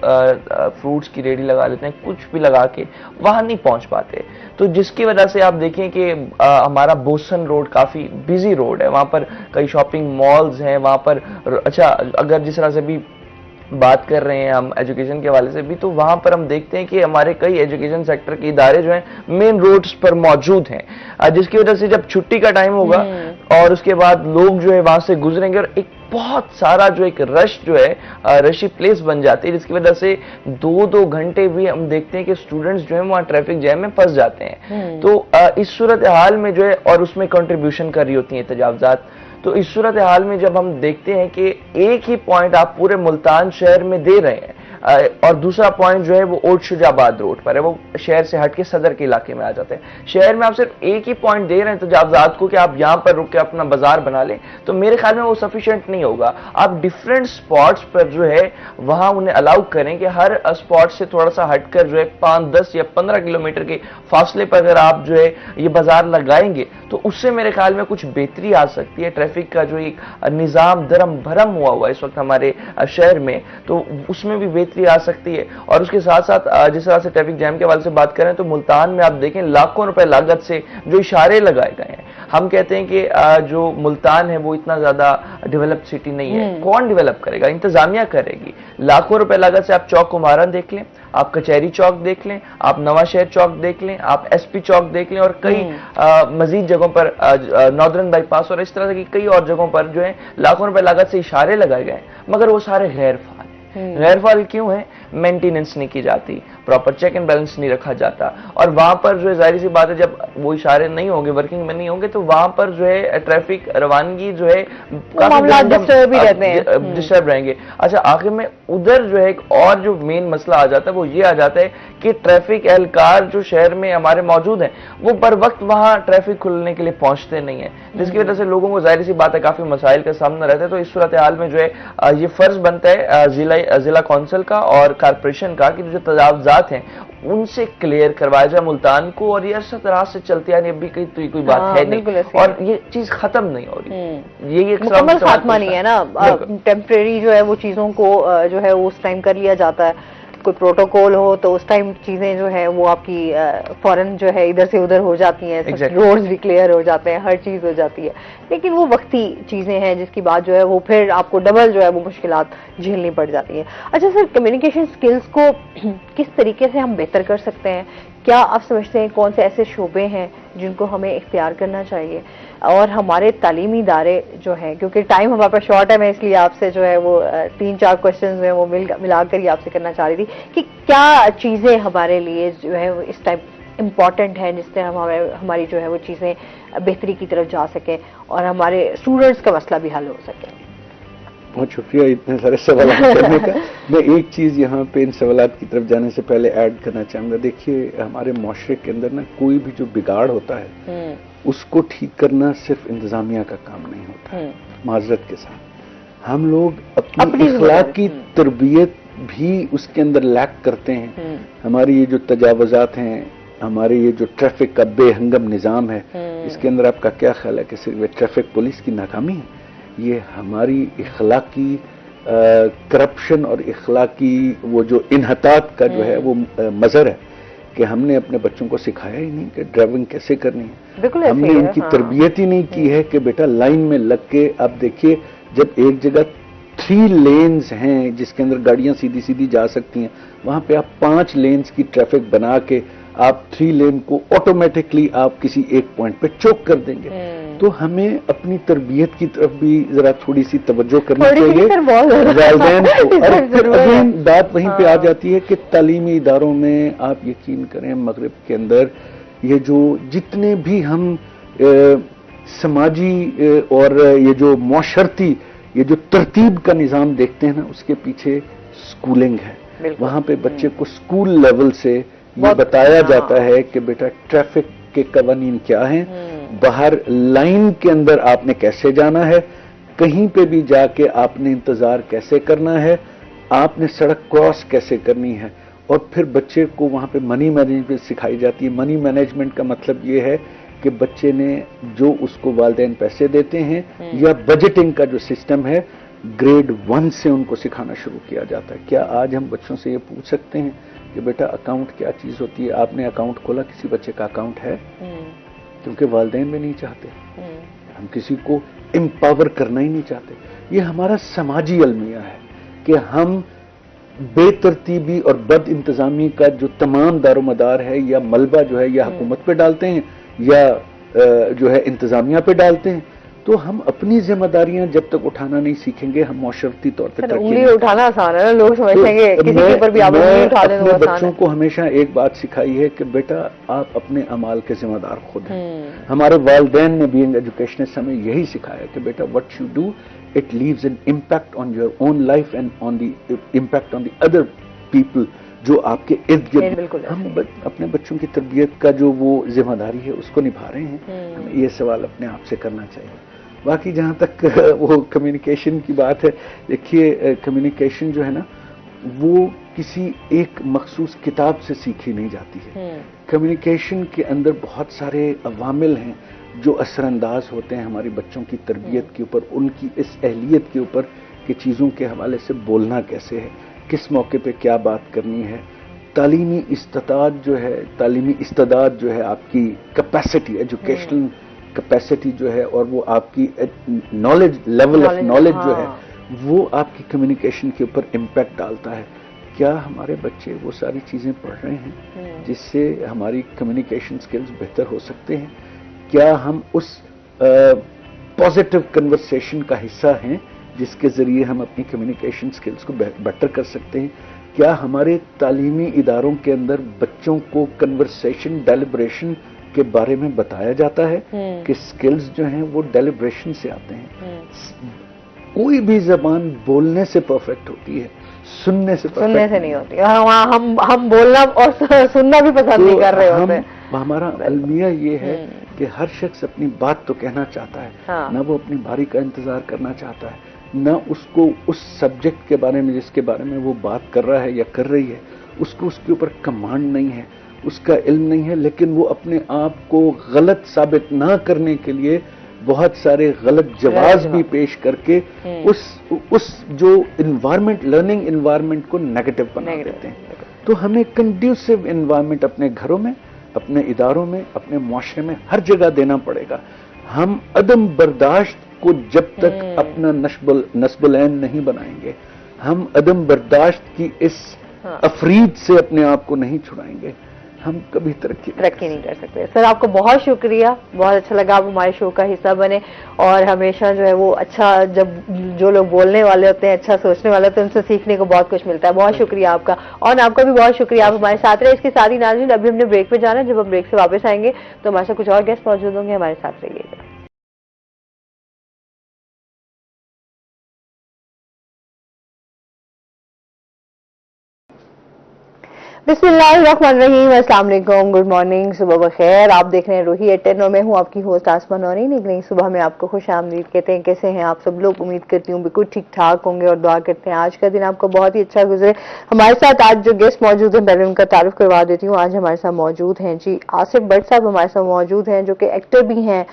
Speaker 2: फ्रूट्स की रेडी लगा लेते हैं, कुछ भी लगा के वहां नहीं पहुंच पाते। तो जिसकी वजह से आप देखें कि हमारा बोसन रोड काफ़ी बिजी रोड है, वहाँ पर कई शॉपिंग मॉल्स हैं, वहाँ पर अच्छा अगर जिस तरह से भी बात कर रहे हैं हम एजुकेशन के हवाले से भी, तो वहां पर हम देखते हैं कि हमारे कई एजुकेशन सेक्टर के इदारे जो हैं मेन रोड्स पर मौजूद हैं, जिसकी वजह से जब छुट्टी का टाइम होगा और उसके बाद लोग जो है वहां से गुजरेंगे और एक बहुत सारा जो एक रश जो है रशी प्लेस बन जाती है, जिसकी वजह से 2-2 घंटे भी हम देखते हैं कि स्टूडेंट्स जो है वहाँ ट्रैफिक जैम में फंस जाते हैं। तो इस सूरत हाल में जो है, और उसमें कंट्रीब्यूशन कर रही होती है तजावुज़ात, तो इस सूरत हाल में जब हम देखते हैं कि एक ही पॉइंट आप पूरे मुल्तान शहर में दे रहे हैं और दूसरा पॉइंट जो है वो ओट शुजाबाद रोड पर है, वो शहर से हट के सदर के इलाके में आ जाते हैं। शहर में आप सिर्फ एक ही पॉइंट दे रहे हैं तजावुज़ात को कि आप यहाँ पर रुक के अपना बाजार बना लें, तो मेरे ख्याल में वो सफिशिएंट नहीं होगा। आप डिफरेंट स्पॉट्स पर जो है वहां उन्हें अलाउ करें कि हर स्पॉट से थोड़ा सा हटकर जो है 5, 10 या 15 किलोमीटर के फासले पर अगर आप जो है ये बाजार लगाएंगे तो उससे मेरे ख्याल में कुछ बेहतरी आ सकती है। ट्रैफिक का जो एक निज़ाम धर्म भरम हुआ इस वक्त हमारे शहर में, तो उसमें भी बेहतरी आ सकती है। और उसके साथ साथ जिस तरह से ट्रैफिक जैम के हवाले से बात करें तो मुल्तान में आप देखें लाखों रुपए लागत से जो इशारे लगाए गए हैं। हम कहते हैं कि जो मुल्तान है वो इतना ज्यादा डेवलप्ड सिटी नहीं है, कौन डेवलप करेगा? इंतजामिया करेगी। लाखों रुपए लागत से आप चौक कुमारन देख लें, आप कचहरी चौक देख लें, आप नवा शहर चौक देख लें, आप एसपी चौक देख लें और कई मजीद जगहों पर नॉर्दर्न बाईपास और इस तरह की कई और जगहों पर जो है लाखों रुपए लागत से इशारे लगाए गए, मगर वो सारे गैर फाल हैं। गैर फाल क्यों है? मेंटेनेंस नहीं की जाती, प्रॉपर चेक एंड बैलेंस नहीं रखा जाता, और वहां पर जो है जाहिर सी बात है जब वो इशारे नहीं होंगे, वर्किंग में नहीं होंगे, तो वहां पर जो है ट्रैफिक रवानगी जो है डिस्टर्ब रहेंगे। अच्छा, आखिर में उधर जो है एक और जो मेन मसला आ जाता है वो ये आ जाता है कि ट्रैफिक एहलकार जो शहर में हमारे मौजूद हैं वो बर वक्त वहां ट्रैफिक खुलने के लिए पहुंचते नहीं है, जिसकी वजह से लोगों को जाहिर सी बात है काफी मसाइल का सामना रहता है। तो इस सूरत हाल में जो है ये फर्ज बनता है जिला कौंसिल का और कारपोरेशन का कि जो तजावजात हैं उनसे क्लियर करवाया जाए मुल्तान को, और ये अर्सा तरह से चलती यानी अभी कोई बात है नहीं, और ये चीज खत्म नहीं हो रही। ये
Speaker 1: मुकम्मल खात्मा नहीं है ना, टेम्परेरी जो है वो चीजों को जो है उस टाइम कर लिया जाता है, कोई प्रोटोकॉल हो तो उस टाइम चीजें जो है वो आपकी फौरन जो है इधर से उधर हो जाती हैं, रोड्स भी क्लियर हो जाते हैं, हर चीज हो जाती है, लेकिन वो वक्ती चीजें हैं जिसकी बात जो है वो फिर आपको डबल जो है वो मुश्किलात झेलनी पड़ जाती है। अच्छा सर, कम्युनिकेशन स्किल्स को किस तरीके से हम बेहतर कर सकते हैं? क्या आप समझते हैं कौन से ऐसे शोबे हैं जिनको हमें इख्तियार करना चाहिए? और हमारे तालीमी इदारे जो हैं, क्योंकि टाइम हमारे पास शॉर्ट है, मैं इसलिए आपसे जो है वो 3-4 क्वेश्चन जो है वो मिलाकर ही आपसे करना चाह रही थी कि क्या चीज़ें हमारे लिए जो है इस टाइम इम्पॉर्टेंट है जिससे हम हमारी जो है वो चीज़ें बेहतरी की तरफ जा सकें और हमारे स्टूडेंट्स का मसला भी हल हो सके।
Speaker 3: बहुत शुक्रिया इतने सारे सवाल करने का। मैं एक चीज यहाँ पे इन सवालात की तरफ जाने से पहले ऐड करना चाहूंगा। देखिए, हमारे माशरे के अंदर ना कोई भी जो बिगाड़ होता है उसको ठीक करना सिर्फ इंतजामिया का काम नहीं होता। माजरत के साथ हम लोग अपनी इखलाक की तरबियत भी उसके अंदर लैक करते हैं। हमारी ये जो तजावुजात हैं, हमारे ये जो ट्रैफिक का बेहंगम निजाम है, इसके अंदर आपका क्या ख्याल है कि सिर्फ ट्रैफिक पुलिस की नाकामी है? ये हमारी इखलाकी करप्शन और इखलाकी वो जो इन्हतात का जो है वो मजर है कि हमने अपने बच्चों को सिखाया ही नहीं कि ड्राइविंग कैसे करनी है। हमने उनकी तरबियत ही नहीं की है कि बेटा लाइन में लग के, आप देखिए जब एक जगह 3 लेन्स हैं जिसके अंदर गाड़ियां सीधी सीधी जा सकती हैं, वहां पे आप 5 लेन्स की ट्रैफिक बना के आप 3 लेन को ऑटोमेटिकली आप किसी एक पॉइंट पे चोक कर देंगे। तो हमें अपनी तरबियत की तरफ भी जरा थोड़ी सी तवज्जो करनी चाहिए वालिदैन को। और फिर अगेन बात वहीं पे आ जाती है कि तालीमी इदारों में आप यकीन करें मगरिब के अंदर ये जो जितने भी हम समाजी और ये जो मुआशरती ये जो तरतीब का निजाम देखते हैं ना, उसके पीछे स्कूलिंग है। वहां पे बच्चे को स्कूल लेवल से ये बताया जाता है कि बेटा ट्रैफिक के कवानीन क्या हैं, बाहर लाइन के अंदर आपने कैसे जाना है, कहीं पे भी जाके आपने इंतजार कैसे करना है, आपने सड़क क्रॉस कैसे करनी है। और फिर बच्चे को वहां पे मनी मैनेजमेंट सिखाई जाती है। मनी मैनेजमेंट का मतलब ये है कि बच्चे ने जो उसको वालिदैन पैसे देते हैं या बजटिंग का जो सिस्टम है, ग्रेड 1 से उनको सिखाना शुरू किया जाता है। क्या आज हम बच्चों से ये पूछ सकते हैं कि बेटा अकाउंट क्या चीज होती है? आपने अकाउंट खोला, किसी बच्चे का अकाउंट है? क्योंकि वालिदैन भी नहीं चाहते, हम किसी को एम्पावर करना ही नहीं चाहते। ये हमारा समाजी अलमिया है कि हम बेतरतीबी और बद इंतजामी का जो तमाम दारोमदार है या मलबा जो है या हुकूमत पे डालते हैं या जो है इंतजामिया पे डालते हैं। तो हम अपनी जिम्मेदारियां जब तक उठाना नहीं सीखेंगे, हम माशरती तौर पर
Speaker 1: उंगली उठाना आसान है ना, लोग समझेंगे किसी के ऊपर भी आप उंगली उठा दें तो आसान है।
Speaker 3: बच्चों को हमेशा एक बात सिखाई है कि बेटा आप अपने अमाल के जिम्मेदार खुद हैं। हमारे वालिदैन ने बीइंग एजुकेशनिस्ट हमें यही सिखाया कि बेटा what you do it leaves an impact on your own life and on the impact on the other people जो आपके इर्द गिर्द। हम अपने बच्चों की तरबियत का जो वो जिम्मेदारी है उसको निभा रहे हैं। हमें ये सवाल अपने आप से करना चाहिए। बाकी जहां तक वो कम्युनिकेशन की बात है, देखिए कम्युनिकेशन जो है ना वो किसी एक मखसूस किताब से सीखी नहीं जाती है। कम्युनिकेशन के अंदर बहुत सारे अवामिल हैं जो असरअंदाज होते हैं हमारे बच्चों की तरबियत के ऊपर, उनकी इस अहलियत के ऊपर कि चीज़ों के हवाले से बोलना कैसे है, किस मौके पे क्या बात करनी है। तालीमी इस्तादात जो है, तालीमी इस्तादात जो है, आपकी कैपेसिटी, एजुकेशनल कैपेसिटी जो है और वो आपकी नॉलेज, लेवल ऑफ नॉलेज जो है वो आपकी कम्युनिकेशन के ऊपर इम्पैक्ट डालता है। क्या हमारे बच्चे वो सारी चीज़ें पढ़ रहे हैं जिससे हमारी कम्युनिकेशन स्किल्स बेहतर हो सकते हैं? क्या हम उस पॉजिटिव कन्वर्सेशन का हिस्सा हैं जिसके ज़रिए हम अपनी कम्युनिकेशन स्किल्स को बेहतर कर सकते हैं? क्या हमारे तालीमी इदारों के अंदर बच्चों को कन्वर्सेशन, डेलिब्रेशन के बारे में बताया जाता है कि स्किल्स जो हैं वो डेलिब्रेशन से आते हैं। कोई भी जबान बोलने से परफेक्ट होती है, सुनने से
Speaker 1: नहीं होती। हम बोलना और सुनना भी पसंद नहीं कर रहे होते।
Speaker 3: हमारा अलमिया ये है कि हर शख्स अपनी बात तो कहना चाहता है, ना वो अपनी बारी का इंतजार करना चाहता है। ना उसको उस सब्जेक्ट के बारे में जिसके बारे में वो बात कर रहा है या कर रही है, उसको उसके ऊपर कमांड नहीं है, उसका इल्म नहीं है, लेकिन वो अपने आप को गलत साबित ना करने के लिए बहुत सारे गलत जवाब भी पेश करके उस जो इन्वायरमेंट, लर्निंग इन्वायरमेंट को नेगेटिव बना देते हैं। तो हमें कंड्यूसिव इन्वायरमेंट अपने घरों में, अपने इदारों में, अपने मुआशरे में हर जगह देना पड़ेगा। हम अदम बर्दाश्त को जब तक अपना नस्बुलैन नहीं बनाएंगे, हम अदम बर्दाश्त की इस अफरीद से अपने आप को नहीं छुड़ाएंगे, हम कभी तरक्की
Speaker 1: नहीं कर सकते। सर आपको बहुत शुक्रिया, बहुत अच्छा लगा आप हमारे शो का हिस्सा बने और हमेशा जो है वो अच्छा, जब जो लोग बोलने वाले होते हैं, अच्छा सोचने वाले होते हैं, उनसे सीखने को बहुत कुछ मिलता है। बहुत शुक्रिया आपका, और आपका भी बहुत शुक्रिया, आप हमारे साथ रहे। इसके साथ ही नाज़रीन, अभी हमने ब्रेक पे जाना है, जब हम ब्रेक से वापस आएंगे तो हमारे साथ कुछ और गेस्ट मौजूद होंगे, हमारे साथ रहिएगा। बिस्मिल्लाहिर्रहमानिर्रहीम, अस्सलाम वालेकुम, गुड मॉर्निंग, सुबह बखैर। आप देख रहे हैं रूही एट 10 और मैं हूं आपकी होस्ट आसमा नौरीन। एक नई सुबह में आपको खुश आमदीद कहते हैं। कैसे हैं आप सब लोग? उम्मीद करती हूँ बिल्कुल ठीक ठाक होंगे और दुआ करते हैं आज का दिन आपको बहुत ही अच्छा गुजरे। हमारे साथ आज जो गेस्ट मौजूद हैं, पहले उनका तारुफ करवा देती हूँ। आज हमारे साथ मौजूद हैं जी आसिफ भट्ट साहब, हमारे साथ मौजूद हैं, जो कि एक्टर भी हैं,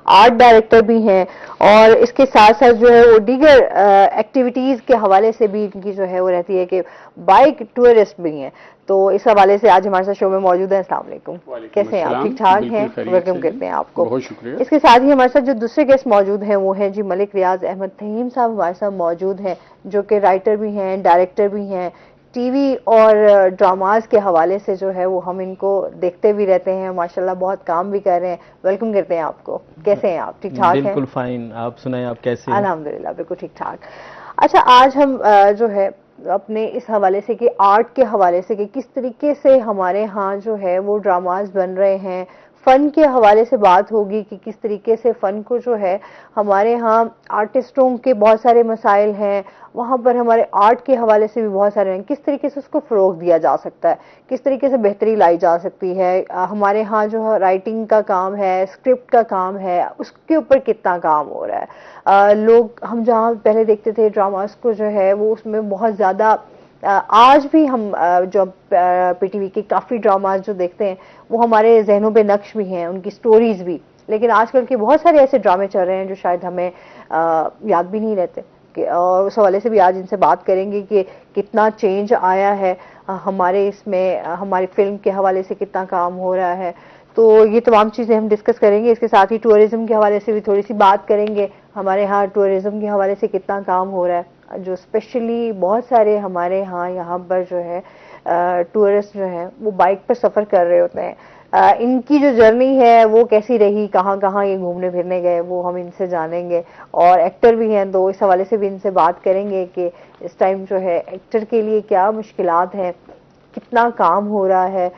Speaker 1: आर्ट डायरेक्टर भी हैं, और इसके साथ साथ जो है वो दीगर एक्टिविटीज के हवाले से भी इनकी जो है वो रहती है कि बाइक टूरिस्ट भी हैं। तो इस हवाले से आज हमारे साथ शो में मौजूद है। अस्सलाम वालेकुम, कैसे हैं आप? ठीक ठाक हैं? वेलकम करते हैं आपको, बहुत शुक्रिया। इसके साथ ही हमारे साथ जो दूसरे गेस्ट मौजूद हैं वो हैं जी मलिक रियाज अहमद तहीम साहब, हमारे साथ मौजूद हैं, जो कि राइटर भी हैं, डायरेक्टर भी हैं। टीवी और ड्रामाज के हवाले से जो है वो हम इनको देखते भी रहते हैं, माशाल्लाह बहुत काम भी कर रहे हैं। वेलकम करते हैं आपको। कैसे हैं आप? ठीक ठाक हैं?
Speaker 5: बिल्कुल फाइन, आप सुनाएं, आप कैसे हैं?
Speaker 1: अल्हम्दुलिल्लाह बिल्कुल ठीक ठाक। अच्छा, आज हम जो है अपने इस हवाले से कि आर्ट के हवाले से कि किस तरीके से हमारे यहाँ जो है वो ड्रामाज बन रहे हैं, फन के हवाले से बात होगी कि किस तरीके से फन को जो है हमारे यहाँ आर्टिस्टों के बहुत सारे मसाइल हैं, वहाँ पर हमारे आर्ट के हवाले से भी बहुत सारे हैं, किस तरीके से उसको फ़रोग दिया जा सकता है, किस तरीके से बेहतरी लाई जा सकती है। हमारे यहाँ जो है राइटिंग का काम है, स्क्रिप्ट का काम है, उसके ऊपर कितना काम हो रहा है। लोग, हम जहाँ पहले देखते थे ड्रामास को जो है वो उसमें बहुत ज़्यादा, आज भी हम जो पीटीवी के काफ़ी ड्रामाज जो देखते हैं वो हमारे जहनों पे नक्श भी हैं, उनकी स्टोरीज भी। लेकिन आजकल के बहुत सारे ऐसे ड्रामे चल रहे हैं जो शायद हमें याद भी नहीं रहते, और उस हवाले से भी आज इनसे बात करेंगे कि कितना चेंज आया है हमारे इसमें, हमारी फिल्म के हवाले से कितना काम हो रहा है। तो ये तमाम चीज़ें हम डिस्कस करेंगे। इसके साथ ही टूरिज्म के हवाले से भी थोड़ी सी बात करेंगे, हमारे यहाँ टूरिज्म के हवाले से कितना काम हो रहा है, जो स्पेशली बहुत सारे हमारे यहाँ पर जो है टूरिस्ट जो हैं वो बाइक पर सफ़र कर रहे होते हैं। इनकी जो जर्नी है वो कैसी रही, कहाँ कहाँ ये घूमने फिरने गए, वो हम इनसे जानेंगे। और एक्टर भी हैं तो इस हवाले से भी इनसे बात करेंगे कि इस टाइम जो है एक्टर के लिए क्या मुश्किलात हैं, कितना काम हो रहा है।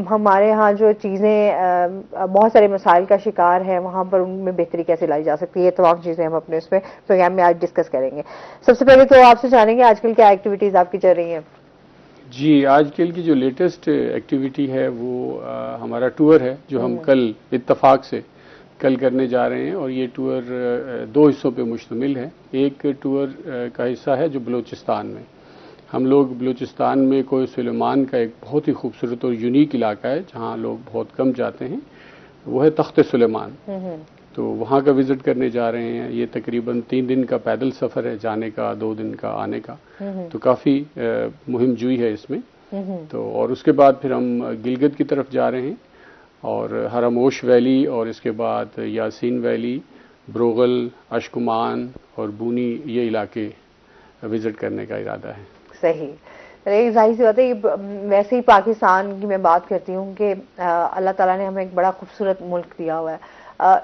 Speaker 1: हमारे यहाँ जो चीज़ें बहुत सारे मसाइल का शिकार है, वहाँ पर उनमें बेहतरी कैसे लाई जा सकती है, ये तमाम चीज़ें हम अपने उसमें प्रोग्राम में आज डिस्कस करेंगे। सबसे पहले तो आपसे जानेंगे आजकल क्या एक्टिविटीज़ आपकी चल रही हैं?
Speaker 6: जी, आजकल की जो लेटेस्ट एक्टिविटी है वो हमारा टूर है, जो हम कल इत्तफाक से कल करने जा रहे हैं, और ये टूर 2 हिस्सों पे मुश्तमिल है। एक टूर का हिस्सा है जो बलूचिस्तान में, हम लोग बलूचिस्तान में कोह सुलेमान का एक बहुत ही खूबसूरत और यूनिक इलाका है जहाँ लोग बहुत कम जाते हैं, वो है तख्त सुलेमान। तो वहाँ का विज़िट करने जा रहे हैं। ये तकरीबन 3 दिन का पैदल सफ़र है, जाने का, 2 दिन का आने का। तो काफ़ी मुहिम जुई है इसमें। तो और उसके बाद फिर हम गिलगित की तरफ जा रहे हैं, और हरामोश वैली, और इसके बाद यासीन वैली, ब्रोगल, अशकुमान और बूनी, ये इलाके विज़िट करने का इरादा है।
Speaker 1: सही, जाहिर सी बात है। वैसे ही पाकिस्तान की मैं बात करती हूँ कि अल्लाह ताला ने हमें एक बड़ा खूबसूरत मुल्क दिया हुआ है।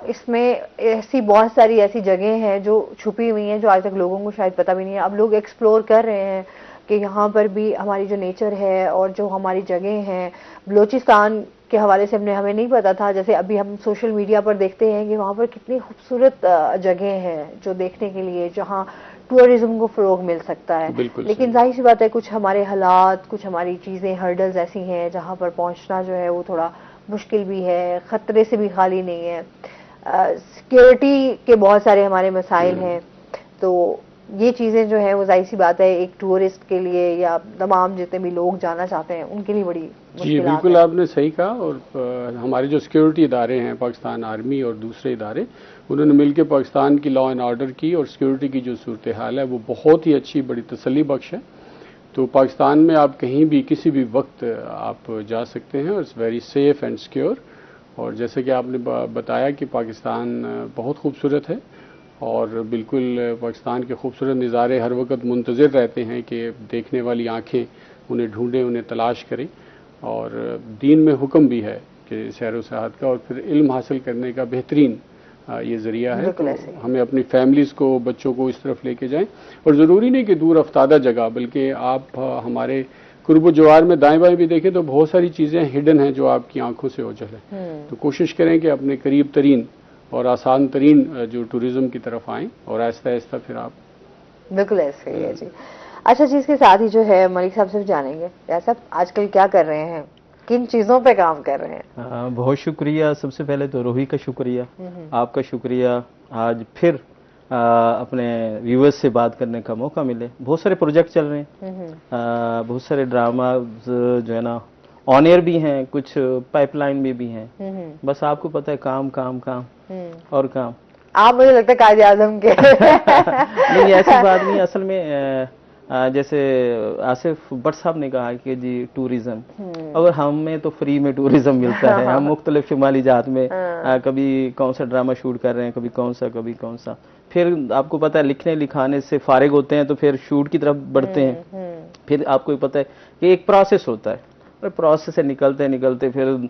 Speaker 1: इसमें ऐसी बहुत सारी ऐसी जगह हैं जो छुपी हुई हैं, जो आज तक लोगों को शायद पता भी नहीं है। अब लोग एक्सप्लोर कर रहे हैं कि यहाँ पर भी हमारी जो नेचर है और जो हमारी जगह हैं। बलूचिस्तान के हवाले से हमें नहीं पता था, जैसे अभी हम सोशल मीडिया पर देखते हैं कि वहाँ पर कितनी खूबसूरत जगह हैं जो देखने के लिए, जहाँ टूरिज्म को फ़रोग मिल सकता है। लेकिन जाहिर सी बात है कुछ हमारे हालात, कुछ हमारी चीज़ें, हर्डल्स ऐसी हैं जहाँ पर पहुँचना जो है वो थोड़ा मुश्किल भी है, ख़तरे से भी खाली नहीं है। सिक्योरिटी के बहुत सारे हमारे मसाइल हैं। तो ये चीजें जो है वो जाहिर सी बात है एक टूरिस्ट के लिए या तमाम जितने भी लोग जाना चाहते हैं उनके लिए बड़ी
Speaker 6: जी बिल्कुल आपने सही कहा। और हमारे जो सिक्योरिटी इदारे हैं, पाकिस्तान आर्मी और दूसरे इदारे, उन्होंने मिलकर पाकिस्तान की लॉ एंड ऑर्डर की और सिक्योरिटी की जो सूरत हाल है वो बहुत ही अच्छी, बड़ी तसल्ली बख्श है। तो पाकिस्तान में आप कहीं भी किसी भी वक्त आप जा सकते हैं और it's very safe and secure. और जैसे कि आपने बताया कि पाकिस्तान बहुत खूबसूरत है और बिल्कुल पाकिस्तान के खूबसूरत नज़ारे हर वक्त मुंतज़िर रहते हैं कि देखने वाली आंखें उन्हें ढूंढें, उन्हें तलाश करें। और दीन में हुक्म भी है कि सैर व सयाहत का और फिर इल्म हासिल करने का बेहतरीन ये ज़रिया है। तो हमें अपनी फैमिलीज़ को, बच्चों को इस तरफ लेके जाएं। और ज़रूरी नहीं कि दूर अफ्तादा जगह, बल्कि आप हमारे कुर्ब जवार में दाएं बाएं भी देखें तो बहुत सारी चीज़ें हिडन हैं जो आपकी आंखों से ओझल है। तो कोशिश करें कि अपने करीब तरीन और आसान तरीन जो टूरिज्म की तरफ आएँ और आहिस्ता आहिस्ता फिर आप।
Speaker 1: बिल्कुल ऐसे ही है जी। अच्छा जी, इसके साथ ही जो है मलिक साहब से भी जानेंगे साहब आजकल क्या कर रहे हैं, किन चीजों पे काम कर रहे हैं?
Speaker 5: बहुत शुक्रिया। सबसे पहले तो रोही का शुक्रिया, आपका शुक्रिया, आज फिर अपने व्यूअर्स से बात करने का मौका मिले। बहुत सारे प्रोजेक्ट चल रहे हैं, बहुत सारे ड्रामा जो है ना ऑन एयर भी हैं, कुछ पाइपलाइन में भी हैं। बस आपको पता है काम काम काम और काम।
Speaker 1: आप मुझे लगता है कायदे आजम के
Speaker 5: नहीं ऐसी बात नहीं। असल में जैसे आसिफ भट्ट साहब ने कहा कि जी टूरिज्म, और हमें तो फ्री में टूरिज्म मिलता है। हम मुख्तलिफ शुमाली जात में कभी कौन सा ड्रामा शूट कर रहे हैं, कभी कौन सा। फिर आपको पता है लिखने लिखाने से फारिग होते हैं तो फिर शूट की तरफ बढ़ते हैं। फिर आपको पता है कि एक प्रोसेस होता है और प्रोसेस से निकलते फिर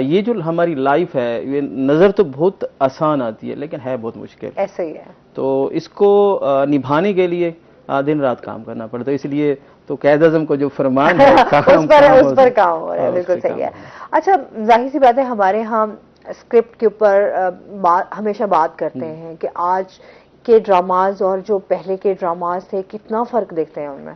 Speaker 5: ये जो हमारी लाइफ है ये नज़र तो बहुत आसान आती है लेकिन है बहुत मुश्किल।
Speaker 1: ऐसे ही है। तो
Speaker 5: इसको निभाने के लिए दिन रात काम करना पड़ता है। इसलिए तो कैद आज़म को जो फरमान है
Speaker 1: उस पर काम हो रहा है। बिल्कुल सही है। अच्छा, जाहिर सी बात है हमारे यहाँ स्क्रिप्ट के ऊपर हमेशा बात करते हैं कि आज के ड्रामाज और जो पहले के ड्रामाज थे कितना फर्क देखते हैं उनमें?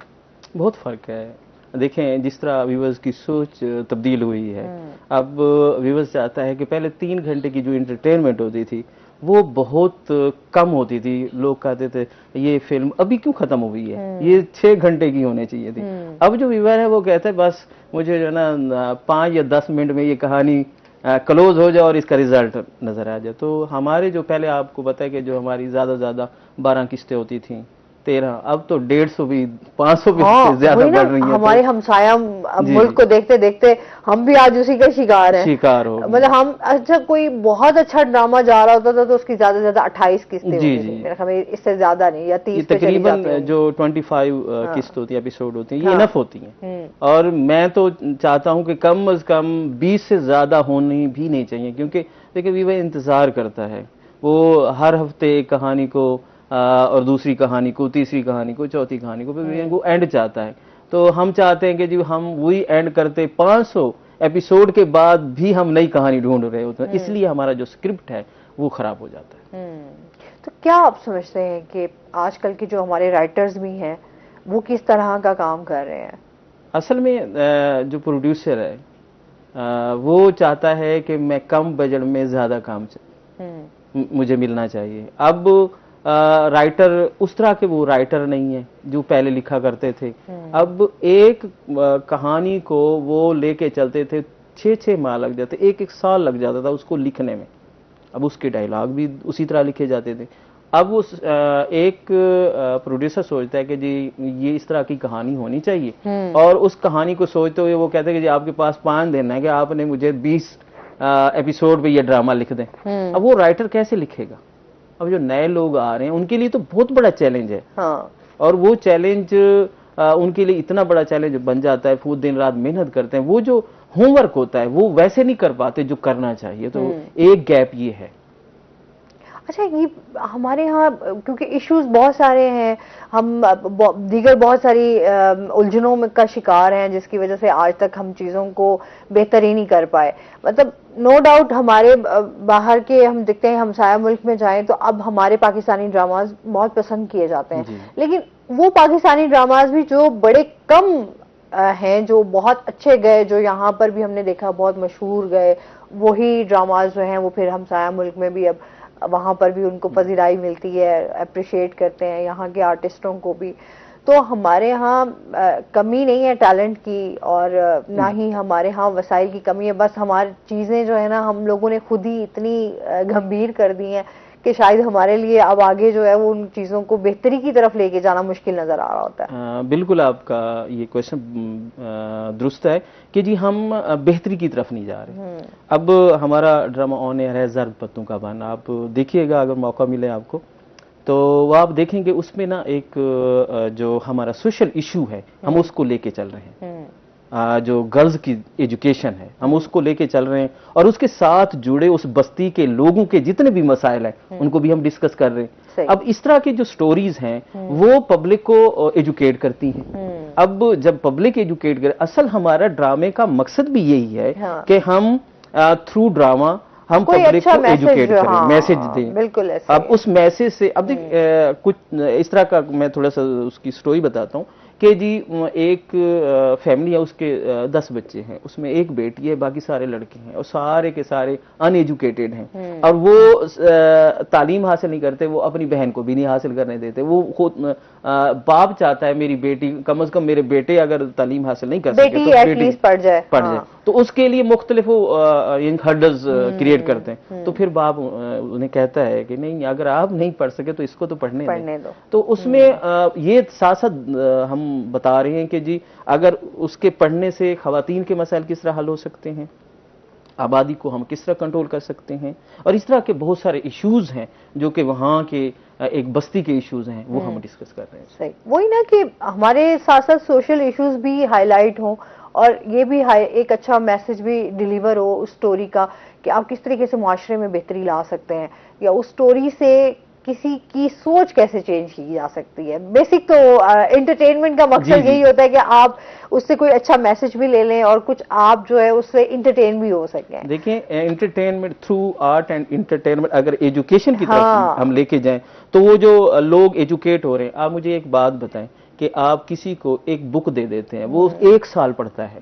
Speaker 5: बहुत फर्क है। देखें जिस तरह व्यूअर्स की सोच तब्दील हुई है, अब व्यूअर्स चाहता है कि पहले 3 घंटे की जो एंटरटेनमेंट होती थी वो बहुत कम होती थी। लोग कहते थे ये फिल्म अभी क्यों खत्म हुई है, ये 6 घंटे की होनी चाहिए थी। अब जो व्यूअर है वो कहते हैं बस मुझे जो है ना 5 या 10 मिनट में ये कहानी क्लोज हो जाए और इसका रिजल्ट नजर आ जाए। तो हमारे जो पहले आपको पता है कि जो हमारी ज्यादा 12 किस्तें होती थी, 13, अब तो 150 भी 500 भी ज्यादा बढ़ रही है।
Speaker 1: हमारे हमसाया मुल्क को देखते देखते हम भी आज उसी का शिकार हो। मतलब हम अच्छा कोई बहुत अच्छा ड्रामा जा रहा होता था तो उसकी ज्यादा से ज्यादा 28 किस्तें होती थी, मेरे ख्याल में इससे ज्यादा नहीं, या 30
Speaker 5: तकरीबन जो 25 किस्त होती है, एपिसोड होती है, ये इनफ होती है। और मैं तो चाहता हूँ कि कम अज कम 20 से ज्यादा होनी भी नहीं चाहिए, क्योंकि देखिए व्यूअर इंतजार करता है, वो हर हफ्ते एक कहानी को और दूसरी कहानी को, तीसरी कहानी को, चौथी कहानी को, फिर वो एंड चाहता है। तो हम चाहते हैं कि जी हम वही एंड करते 500 एपिसोड के बाद भी हम नई कहानी ढूंढ रहे होते हैं, इसलिए हमारा जो स्क्रिप्ट है वो खराब हो जाता है।
Speaker 1: तो क्या आप समझते हैं कि आजकल के जो हमारे राइटर्स भी हैं वो किस तरह का काम कर रहे हैं? असल
Speaker 5: में जो प्रोड्यूसर है वो चाहता है कि मैं कम बजट में ज्यादा काम मुझे मिलना चाहिए। अब राइटर उस तरह के वो राइटर नहीं है जो पहले लिखा करते थे। अब एक कहानी को वो लेके चलते थे, 6 माह लग जाते, 1 साल लग जाता था उसको लिखने में। अब उसके डायलॉग भी उसी तरह लिखे जाते थे। अब उस एक प्रोड्यूसर सोचता है कि जी ये इस तरह की कहानी होनी चाहिए, और उस कहानी को सोचते हुए वो कहते हैं कि जी आपके पास 5 दिन है कि आपने मुझे 20 एपिसोड पे ये ड्रामा लिख दें। अब वो राइटर कैसे लिखेगा? अब जो नए लोग आ रहे हैं उनके लिए तो बहुत बड़ा चैलेंज है। और वो चैलेंज उनके लिए इतना बड़ा चैलेंज बन जाता है, वो दिन रात मेहनत करते हैं, वो जो होमवर्क होता है वो वैसे नहीं कर पाते जो करना चाहिए। तो एक गैप ये है। अच्छा, ये हमारे यहाँ क्योंकि इश्यूज बहुत सारे हैं, हम दीगर बहुत सारी उलझनों में का शिकार हैं, जिसकी वजह से आज तक हम चीज़ों को बेहतर ही नहीं कर पाए। मतलब नो डाउट हमारे बाहर के हम दिखते हैं, हमसाया मुल्क में जाएं तो अब हमारे पाकिस्तानी ड्रामाज बहुत पसंद किए जाते हैं, लेकिन वो पाकिस्तानी ड्रामाज भी जो बड़े कम हैं, जो बहुत अच्छे गए, जो यहाँ पर भी हमने देखा बहुत मशहूर गए, वही ड्रामाज जो हैं वो फिर हमसाया मुल्क में भी अब
Speaker 1: वहाँ पर भी उनको पजीराई मिलती है, अप्रिशिएट करते हैं यहाँ के आर्टिस्टों को भी। तो हमारे यहाँ कमी नहीं है टैलेंट की, और ना ही हमारे यहाँ वसाइल की कमी है, बस हमारी चीज़ें जो है ना हम लोगों ने खुद ही इतनी गंभीर कर दी हैं कि शायद हमारे लिए अब आगे जो है वो उन चीज़ों को बेहतरी की तरफ लेके जाना मुश्किल नज़र आ रहा होता है।
Speaker 5: बिल्कुल आपका ये क्वेश्चन दुरुस्त है कि जी हम बेहतरी की तरफ नहीं जा रहे। अब हमारा ड्रामा ऑन एयर है जर्द पत्तों का बन, आप देखिएगा अगर मौका मिले आपको, तो वो आप देखेंगे उसमें ना एक जो हमारा सोशल इशू है हम उसको लेके चल रहे हैं। जो गर्ल्स की एजुकेशन है हम उसको लेके चल रहे हैं, और उसके साथ जुड़े उस बस्ती के लोगों के जितने भी मसाइल हैं उनको भी हम डिस्कस कर रहे हैं। अब इस तरह की जो स्टोरीज हैं वो पब्लिक को एजुकेट करती हैं। अब जब पब्लिक एजुकेट करे, असल हमारा ड्रामे का मकसद भी यही है कि हम थ्रू ड्रामा हम पब्लिक को एजुकेट करें, मैसेज दें।
Speaker 1: बिल्कुल ऐसे।
Speaker 5: अब उस मैसेज से अब देख कुछ इस तरह का मैं थोड़ा सा उसकी स्टोरी बताता हूँ कि जी एक फैमिली है, उसके 10 बच्चे हैं, उसमें एक बेटी है, बाकी सारे लड़के हैं और सारे के सारे अनएजुकेटेड हैं, और वो तालीम हासिल नहीं करते, वो अपनी बहन को भी नहीं हासिल करने देते। वो खुद बाप चाहता है मेरी बेटी कम से कम मेरे बेटे अगर तालीम हासिल नहीं कर सके तो बेटी
Speaker 1: पढ़ जाए,
Speaker 5: तो उसके लिए मुख्तलिफ हर्डल्स क्रिएट करते हैं। तो फिर बाप उन्हें कहता है कि नहीं अगर आप नहीं पढ़ सके तो इसको तो पढ़ने दो। तो उसमें ये साथ साथ हम बता रहे हैं कि जी अगर उसके पढ़ने से खवातीन के मसाइल किस तरह हल हो सकते हैं, आबादी को हम किस तरह कंट्रोल कर सकते हैं, और इस तरह के बहुत सारे इश्यूज हैं जो कि वहाँ के एक बस्ती के इश्यूज हैं वो हम डिस्कस कर रहे हैं।
Speaker 1: सही, वही ना कि हमारे साथ साथ सोशल इश्यूज भी हाईलाइट हों और ये भी एक अच्छा मैसेज भी डिलीवर हो उस स्टोरी का कि आप किस तरीके से मुआशरे में बेहतरी ला सकते हैं, या उस स्टोरी से किसी की सोच कैसे चेंज की जा सकती है। बेसिक तो एंटरटेनमेंट का मकसद यही होता है कि आप उससे कोई अच्छा मैसेज भी ले लें और कुछ आप जो है उससे इंटरटेन भी हो सकें।
Speaker 5: देखिए entertainment through art and entertainment अगर एजुकेशन की तरफ हम लेके जाएं तो वो जो लोग एजुकेट हो रहे हैं, आप मुझे एक बात बताएं कि आप किसी को एक बुक दे देते हैं, वो 1 साल पढ़ता है,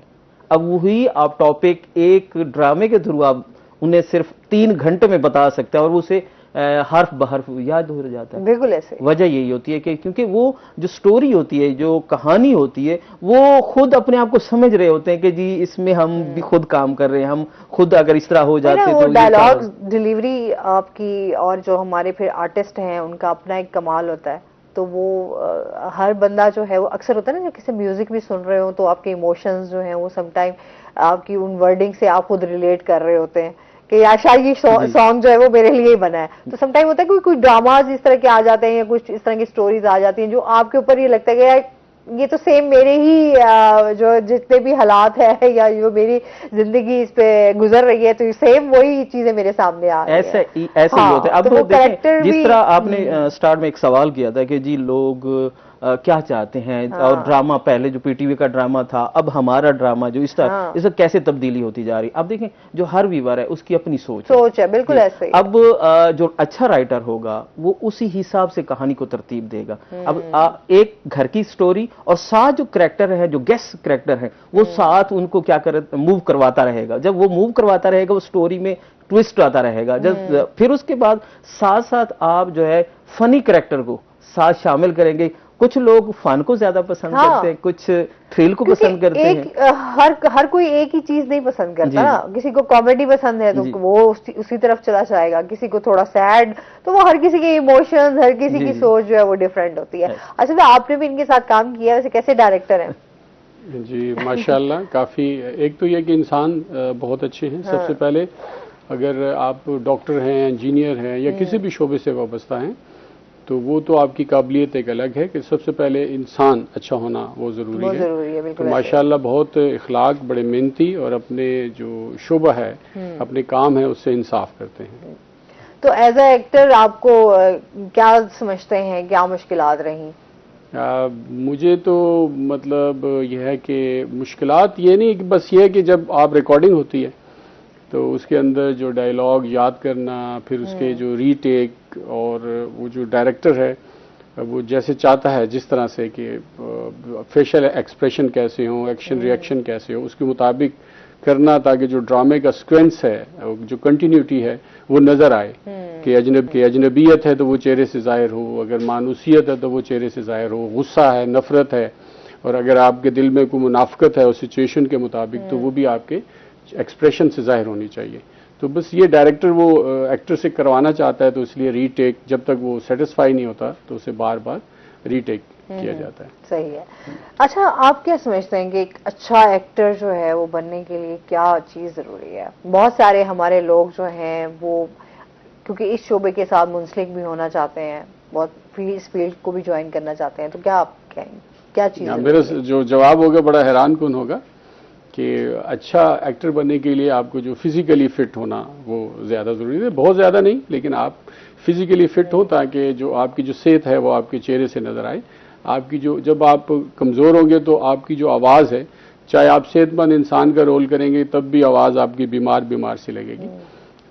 Speaker 5: अब वही आप टॉपिक एक ड्रामे के थ्रू आप उन्हें सिर्फ 3 घंटे में बता सकते हैं और उसे हर्फ बहर्फ याद हो जाता है।
Speaker 1: बिल्कुल ऐसे।
Speaker 5: वजह यही होती है कि क्योंकि वो जो स्टोरी होती है, जो कहानी होती है, वो खुद अपने आप को समझ रहे होते हैं कि जी इसमें हम भी खुद काम कर रहे हैं, हम खुद अगर इस तरह हो जाते
Speaker 1: तो डायलॉग डिलीवरी आपकी और जो हमारे फिर आर्टिस्ट हैं उनका अपना एक कमाल होता है। तो वो हर बंदा जो है वो अक्सर होता है ना, जब किसी म्यूजिक भी सुन रहे हो तो आपके इमोशंस जो हैं वो समटाइम आपकी उन वर्डिंग से आप खुद रिलेट कर रहे होते हैं कि यार शायद ये सॉन्ग जो है वो मेरे लिए ही बना है। तो समटाइम होता है कोई ड्रामाज इस तरह के आ जाते हैं या कुछ इस तरह की स्टोरीज आ जाती हैं जो आपके ऊपर ये लगता है कि यार ये तो सेम मेरे ही जो जितने भी हालात है या जो मेरी जिंदगी इस पे गुजर रही है तो सेम वही चीजें मेरे सामने आ रही
Speaker 5: ऐसे ही होते हैं। अब
Speaker 1: तो
Speaker 5: देखें जिस तरह आपने स्टार्ट में एक सवाल किया था कि जी लोग क्या चाहते हैं, और ड्रामा पहले जो पीटीवी का ड्रामा था अब हमारा ड्रामा जो इस तरह कैसे तब्दीली होती जा रही। अब देखें जो हर व्यूअर है उसकी अपनी सोच
Speaker 1: है, बिल्कुल ऐसे ही।
Speaker 5: अब जो अच्छा राइटर होगा वो उसी हिसाब से कहानी को तरतीब देगा। अब एक घर की स्टोरी और साथ जो करैक्टर है, जो गेस्ट करैक्टर है, वो साथ उनको क्या कर मूव करवाता रहेगा। जब वो मूव करवाता रहेगा वो स्टोरी में ट्विस्ट आता रहेगा। जब फिर उसके बाद साथ साथ आप जो है फनी करैक्टर को साथ शामिल करेंगे। कुछ लोग फन को ज्यादा पसंद करते हैं, कुछ थ्रिल को पसंद करते हैं।
Speaker 1: हर कोई एक ही चीज नहीं पसंद करता ना, किसी को कॉमेडी पसंद है तो वो उसी तरफ चला जाएगा, किसी को थोड़ा सैड, तो वो हर किसी के इमोशंस, हर किसी की सोच जो है वो डिफरेंट होती है। अच्छा, तो आपने भी इनके साथ काम किया, वैसे कैसे डायरेक्टर हैं?
Speaker 6: जी माशाल्लाह, काफी। एक तो ये कि इंसान बहुत अच्छे हैं। सबसे पहले अगर आप डॉक्टर हैं, इंजीनियर हैं या किसी भी शोबे से वाबस्ता हैं तो वो तो आपकी काबिलियत एक अलग है कि सबसे पहले इंसान अच्छा होना वो ज़रूरी है। तो माशाल्लाह बहुत इखलाक, बड़े मेहनती और अपने जो शोबा है, अपने काम है उससे इंसाफ करते हैं।
Speaker 1: तो एज ए एक्टर आपको क्या समझते हैं, क्या मुश्किलात रही?
Speaker 6: मुझे तो मतलब यह है कि मुश्किलात ये नहीं कि बस ये है कि जब आप रिकॉर्डिंग होती है तो उसके अंदर जो डायलॉग याद करना, फिर उसके जो रीटेक, और वो जो डायरेक्टर है वो जैसे चाहता है जिस तरह से कि फेशियल एक्सप्रेशन कैसे हो, एक्शन रिएक्शन कैसे हो, उसके मुताबिक करना ताकि जो ड्रामे का सीक्वेंस है, जो कंटिन्यूटी है वो नजर आए कि अजनबियत है तो वो चेहरे से जाहिर हो, अगर मानूसियत है तो वो चेहरे से जाहिर हो, गुस्सा है, नफरत है, और अगर आपके दिल में कोई मुनाफकत है उस सिचुएशन के मुताबिक तो वो भी आपके एक्सप्रेशन से जाहिर होनी चाहिए। तो बस ये डायरेक्टर वो एक्टर से करवाना चाहता है, तो इसलिए रीटेक जब तक वो सेटिस्फाई नहीं होता तो उसे बार बार रीटेक किया जाता है।
Speaker 1: सही है। अच्छा, आप क्या समझते हैं कि एक अच्छा एक्टर जो है वो बनने के लिए क्या चीज जरूरी है? बहुत सारे हमारे लोग जो हैं वो क्योंकि इस शोबे के साथ मुंसलिक भी होना चाहते हैं, बहुत इस फील्ड को भी ज्वाइन करना चाहते हैं, तो क्या आप कहेंगे क्या चीज?
Speaker 6: मेरा जो जवाब होगा बड़ा हैरान कुन होगा कि अच्छा एक्टर बनने के लिए आपको जो फिजिकली फिट होना वो ज्यादा जरूरी है। बहुत ज्यादा नहीं, लेकिन आप फिजिकली फिट हो ताकि जो आपकी जो सेहत है वो आपके चेहरे से नजर आए। आपकी जो जब आप कमजोर होंगे तो आपकी जो आवाज है, चाहे आप सेहतमंद इंसान का रोल करेंगे तब भी आवाज आपकी बीमार बीमार सी लगेगी।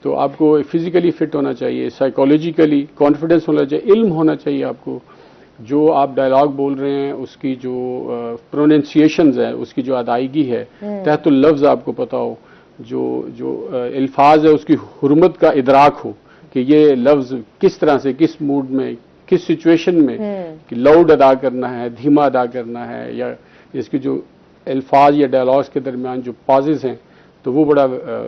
Speaker 6: तो आपको फिजिकली फिट होना चाहिए, साइकोलॉजिकली कॉन्फिडेंस होना चाहिए, इल्म होना चाहिए आपको। जो आप डायलॉग बोल रहे हैं उसकी जो प्रोनाउंसिएशंस है, उसकी जो अदायगी है, तहतुल लफ्ज आपको पता हो, जो अल्फाज है उसकी हुर्मत का इदराक हो कि ये लफ्ज किस तरह से, किस मूड में, किस सिचुएशन में कि लाउड अदा करना है, धीमा अदा करना है, या इसकी जो अल्फाज या डायलॉग्स के दरमियान जो पॉजेज हैं तो वो बड़ा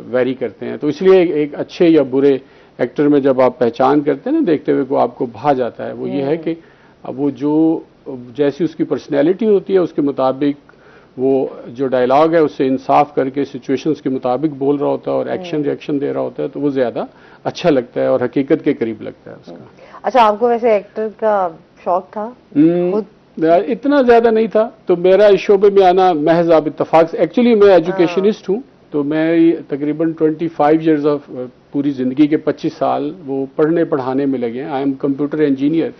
Speaker 6: वेरी करते हैं। तो इसलिए एक अच्छे या बुरे एक्टर में जब आप पहचान करते हैं ना देखते हुए को आपको भा जाता है, वो ये है कि अब वो जो जैसी उसकी पर्सनैलिटी होती है उसके मुताबिक वो जो डायलॉग है उससे इंसाफ करके सिचुएशंस के मुताबिक बोल रहा होता है और एक्शन रिएक्शन दे रहा होता है, तो वो ज्यादा अच्छा लगता है और हकीकत के करीब लगता है उसका।
Speaker 1: अच्छा, आपको वैसे एक्टर का शौक था?
Speaker 6: इतना ज्यादा नहीं था, तो मेरा इस शोबे में आना महज आप इत्तफाक से, एक्चुअली मैं एजुकेशनिस्ट हूँ, तो मैं तकरीबन 25 ईयर्स ऑफ पूरी जिंदगी के 25 साल वो पढ़ने पढ़ाने में लगे हैं। आई एम कंप्यूटर इंजीनियर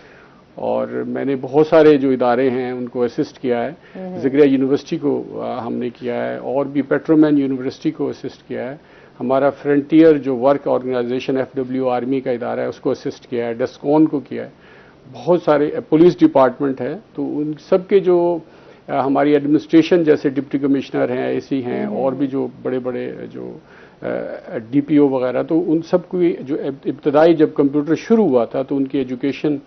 Speaker 6: और मैंने बहुत सारे जो इदारे हैं उनको असिस्ट किया है। ज़िक्रिया यूनिवर्सिटी को हमने किया है और भी पेट्रोमैन यूनिवर्सिटी को असिस्ट किया है। हमारा फ्रंटियर जो वर्क ऑर्गेनाइजेशन FW आर्मी का इदारा है उसको असिस्ट किया है, डेस्कॉन को किया है, बहुत सारे पुलिस डिपार्टमेंट है, तो उन सब के जो हमारी एडमिनिस्ट्रेशन जैसे डिप्टी कमिश्नर हैं, AC हैं, और भी जो बड़े बड़े जो DPO वगैरह, तो उन सब की जो इब्तदाई जब कंप्यूटर शुरू हुआ था तो उनकी एजुकेशन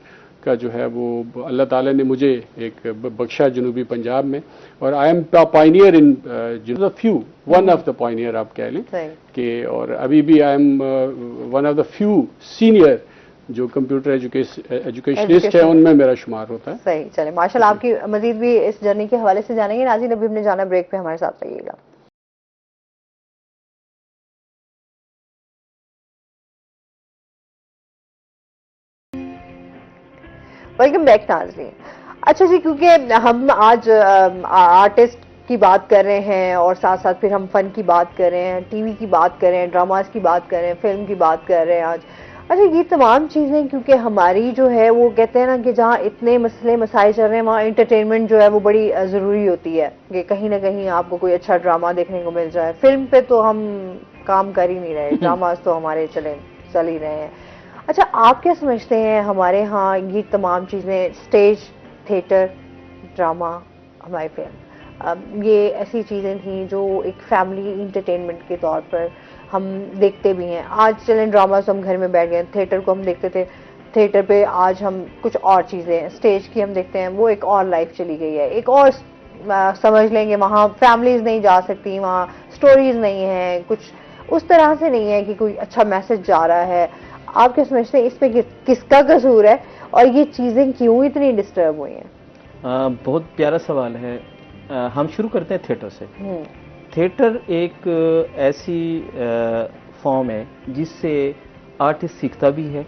Speaker 6: का जो है वो अल्लाह ताला ने मुझे एक बख्शा जनूबी पंजाब में, और I am Pioneer in few, one of the Pioneer आप कह लें कि, और अभी भी I am one of the few senior जो कंप्यूटर एजुकेशनिस्ट है उनमें मेरा शुमार होता है।
Speaker 1: सही, चले माशाल्लाह। आपकी मजीद भी इस जर्नी के हवाले से जानेंगे। नाज़रीन, अभी हमने जाना ब्रेक पे, हमारे साथ रहिएगा। वेलकम बैक नाज़रीन। अच्छा जी, क्योंकि हम आज आर्टिस्ट की बात कर रहे हैं और साथ साथ फिर हम फन की बात कर रहे हैं, टीवी की बात कर रहे हैं, ड्रामाज की बात कर रहे हैं, फिल्म की बात कर रहे हैं आज। अच्छा, ये तमाम चीज़ें क्योंकि हमारी जो है वो कहते हैं ना कि जहाँ इतने मसले मसाइल चल रहे हैं वहाँ इंटरटेनमेंट जो है वो बड़ी ज़रूरी होती है कि कहीं ना कहीं आपको कोई अच्छा ड्रामा देखने को मिल जाए। फिल्म पे तो हम काम कर ही नहीं रहे, ड्रामाज तो हमारे चल ही रहे हैं। अच्छा, आप क्या समझते हैं हमारे यहाँ ये तमाम चीज़ें, स्टेज, थिएटर, ड्रामा, हमारी फिल्म, ये ऐसी चीज़ें थी जो एक फैमिली इंटरटेनमेंट के तौर पर हम देखते भी हैं। आज चलें ड्रामा से हम घर में बैठ गए, थिएटर को हम देखते थे, थिएटर पे आज हम कुछ और चीज़ें, स्टेज की हम देखते हैं, वो एक और लाइफ चली गई है, एक और समझ लेंगे वहाँ फैमिलीज नहीं जा सकती, वहाँ स्टोरीज नहीं है, कुछ उस तरह से नहीं है कि कोई अच्छा मैसेज जा रहा है। आप क्या समझते हैं इस पे किसका कसूर है और ये चीज़ें क्यों इतनी डिस्टर्ब हुई हैं?
Speaker 5: बहुत प्यारा सवाल है। हम शुरू करते हैं थिएटर से। थिएटर एक ऐसी फॉर्म है जिससे आर्टिस्ट सीखता भी है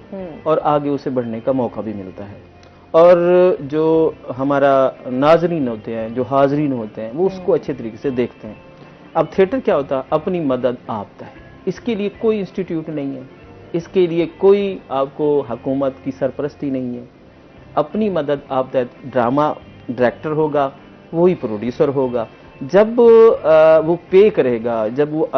Speaker 5: और आगे उसे बढ़ने का मौका भी मिलता है, और जो हमारा नाजरीन होते हैं, जो हाजरीन होते हैं, वो उसको अच्छे तरीके से देखते हैं। अब थिएटर क्या होता है? अपनी मदद आपता है। इसके लिए कोई इंस्टीट्यूट नहीं है, इसके लिए कोई आपको हुकूमत की सरपरस्ती नहीं है। अपनी मदद आपता है। ड्रामा डायरेक्टर होगा, वही प्रोड्यूसर होगा। जब वो पे करेगा, जब वो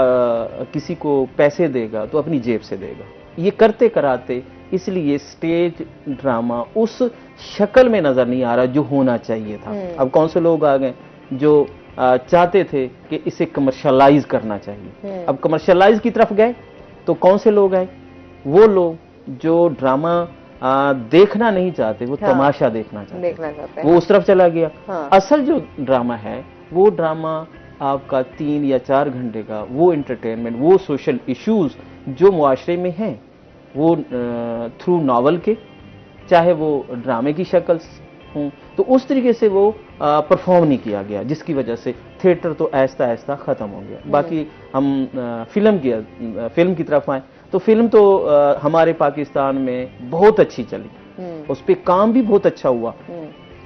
Speaker 5: किसी को पैसे देगा तो अपनी जेब से देगा। ये करते कराते इसलिए स्टेज ड्रामा उस शक्ल में नजर नहीं आ रहा जो होना चाहिए था। अब कौन से लोग आ गए जो चाहते थे कि इसे कमर्शियलाइज करना चाहिए। अब कमर्शियलाइज की तरफ गए तो कौन से लोग आए? वो लोग जो ड्रामा देखना नहीं चाहते, वो तमाशा देखना चाहते हैं, वो उस तरफ चला गया। असल जो ड्रामा है वो ड्रामा आपका 3 या 4 घंटे का वो एंटरटेनमेंट, वो सोशल इश्यूज जो मुआशरे में हैं, वो थ्रू नॉवल के, चाहे वो ड्रामे की शक्ल हों, तो उस तरीके से वो परफॉर्म नहीं किया गया, जिसकी वजह से थिएटर तो ऐसा ऐसा खत्म हो गया। बाकी हम फिल्म की तरफ आए तो फिल्म तो हमारे पाकिस्तान में बहुत अच्छी चली, उस पर काम भी बहुत अच्छा हुआ।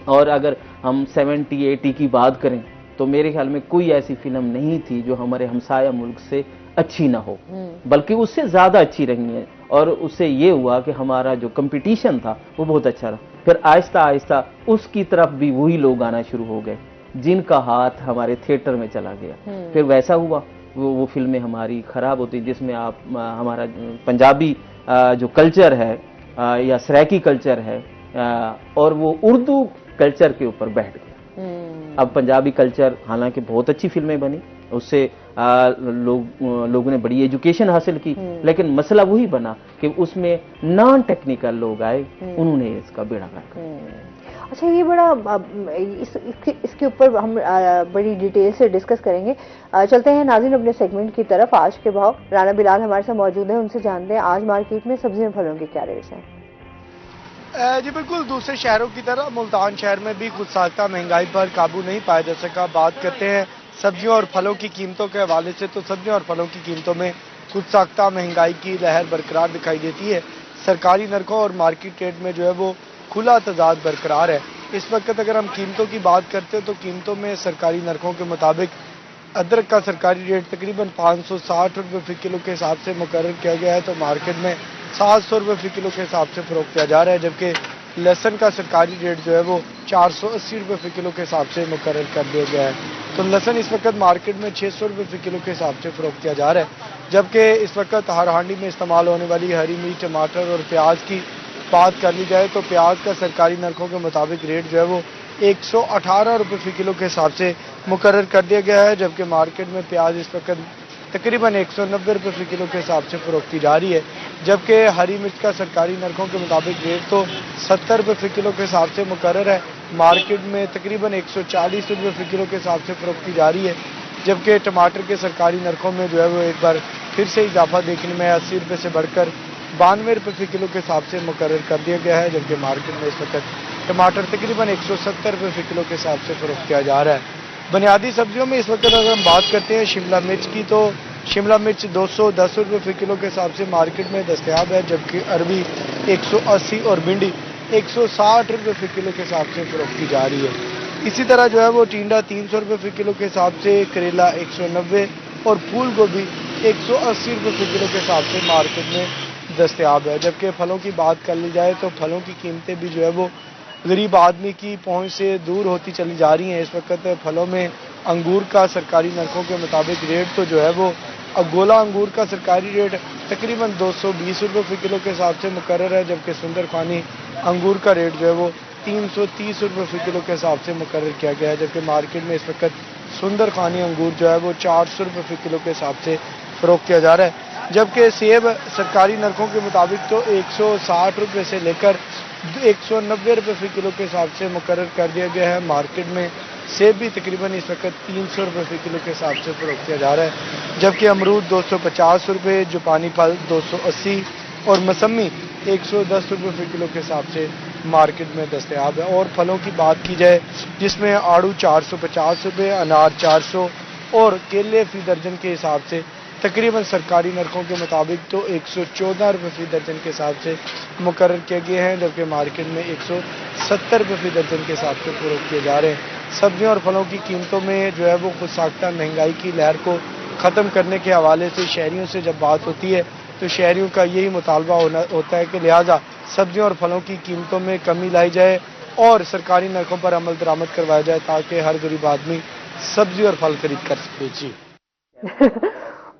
Speaker 5: और अगर हम 70-80 की बात करें तो मेरे ख्याल में कोई ऐसी फिल्म नहीं थी जो हमारे हमसाया मुल्क से अच्छी ना हो, बल्कि उससे ज्यादा अच्छी रही है। और उससे ये हुआ कि हमारा जो कंपटीशन था वो बहुत अच्छा रहा। फिर आहिस्ता आहिस्ता उसकी तरफ भी वही लोग आना शुरू हो गए जिनका हाथ हमारे थिएटर में चला गया। फिर वैसा हुआ वो फिल्में हमारी खराब होती, जिसमें आप हमारा पंजाबी जो कल्चर है या सराइकी कल्चर है और वो उर्दू कल्चर के ऊपर बैठ गया। अब पंजाबी कल्चर, हालांकि बहुत अच्छी फिल्में बनी, उससे लोगों ने बड़ी एजुकेशन हासिल की, लेकिन मसला वही बना कि उसमें नॉन टेक्निकल लोग आए, उन्होंने इसका बेड़ा गर्क किया।
Speaker 1: अच्छा, ये बड़ा इसके ऊपर हम बड़ी डिटेल से डिस्कस करेंगे। चलते हैं नाज़रीन अपने सेगमेंट की तरफ। आज के भाव, राना बिलाल हमारे साथ मौजूद हैं, उनसे जानते हैं आज मार्केट में सब्जियों फलों के क्या रेट्स हैं।
Speaker 7: जी बिल्कुल, दूसरे शहरों की तरह मुल्तान शहर में भी कुछ साख्ता महंगाई पर काबू नहीं पाया जा सका। बात करते हैं सब्जियों और फलों की कीमतों के हवाले से, तो सब्जियों और फलों की कीमतों में कुछ साख्ता महंगाई की लहर बरकरार दिखाई देती है। सरकारी नरखों और मार्केट रेट में जो है वो खुला तजाद बरकरार है। इस वक्त अगर हम कीमतों की बात करते हैं तो कीमतों में सरकारी नरखों के मुताबिक अदरक का सरकारी रेट तकरीबन 560 रुपये फी किलो के हिसाब से मुकर्रर किया गया है, तो मार्केट में 700 रुपये फी किलो के हिसाब से फरोख्त किया जा रहा है। जबकि लहसुन का सरकारी रेट जो है वो 480 रुपये फी किलो के हिसाब से मुकर्रर कर दिया गया है, तो लहसुन इस वक्त मार्केट में 600 रुपये फी किलो के हिसाब से फरोख्त किया जा रहा है। जबकि इस वक्त हर हांडी में इस्तेमाल होने वाली हरी मिर्च, टमाटर और प्याज की बात कर ली जाए तो प्याज का सरकारी नरखों के मुताबिक रेट जो है वो 118 रुपये फी किलो के हिसाब से मुकर्रर कर दिया गया है। जबकि मार्केट में प्याज इस वक्त तकरीबन 190 रुपये फी किलो के हिसाब से फरोख्त की जा रही है। जबकि हरी मिर्च का सरकारी नरखों के मुताबिक रेट तो 70 रुपये फी किलो के हिसाब से मुकर्रर है, मार्केट में तकरीबन 140 रुपये फी किलो के हिसाब से फरोख्त की जा रही है। जबकि टमाटर के सरकारी नरखों में जो है वो एक बार फिर से इजाफा देखने में 80 रुपये से बढ़कर 92 रुपये फी किलो के हिसाब से मुकर्रर कर दिया गया है। जबकि मार्केट में इस वक्त टमाटर तकरीबन 170 रुपये फी किलो के हिसाब से फरोख्त किया जा रहा है। बुनियादी सब्जियों में इस वक्त अगर हम बात करते हैं शिमला मिर्च की, तो शिमला मिर्च 210 रुपये फी किलो के हिसाब से मार्केट में दस्तयाब है। जबकि अरबी 180 और भिंडी 160 रुपये फी किलो के हिसाब से फरोख्त की जा रही है। इसी तरह जो है वो टिंडा 300 रुपये फी किलो के हिसाब से, करेला 190 और फूल गोभी 180 रुपये फी किलो के हिसाब से मार्केट में दस्तयाब है। जबकि फलों की बात कर ली जाए तो फलों की कीमतें भी जो है वो गरीब आदमी की पहुंच से दूर होती चली जा रही हैं। इस वक्त फलों में अंगूर का सरकारी नरखों के मुताबिक रेट तो जो है वो गोला अंगूर का सरकारी रेट तकरीबन 220 रुपये फी किलो के हिसाब से मुकर्रर है। जबकि सुंदर खानी अंगूर का रेट जो है वो 330 रुपये फी किलो के हिसाब से मुकर्रर किया गया है। जबकि मार्केट में इस वक्त सुंदर खानी अंगूर जो है वो 400 रुपये फी किलो के हिसाब से फरोख्त किया जा रहा है। जबकि सेब सरकारी नरखों के मुताबिक तो 160 रुपये से लेकर 190 रुपये फी किलो के हिसाब से मुकर्रर कर दिया गया है। मार्केट में सेब भी तकरीबन इस वक्त 300 रुपये फी किलो के हिसाब से फरोख्त किया जा रहा है। जबकि अमरूद 250 रुपये, जापानी फल 280 और मौसमी 110 रुपये फी किलो के हिसाब से मार्केट में दस्तयाब है। और फलों की बात की जाए जिसमें आड़ू 450 रुपये, अनार 400 और केले फी दर्जन के हिसाब से तकरीबन सरकारी नरखों के मुताबिक तो 114 रुपये फी दर्जन के हिसाब से मुकर्रर किए गए हैं। जबकि मार्केट में 170 रुपये फी दर्जन के हिसाब से फरोख्त किए जा रहे हैं। सब्जियों और फलों की कीमतों में जो है वो खुद साख्ता महंगाई की लहर को ख़त्म करने के हवाले से शहरियों से जब बात होती है तो शहरियों का यही मुतालबा होता है कि लिहाजा सब्जियों और फलों की कीमतों में कमी लाई जाए और सरकारी नरखों पर अमल दरामद करवाया जाए ताकि हर गरीब आदमी सब्जी और फल खरीद कर सके। जी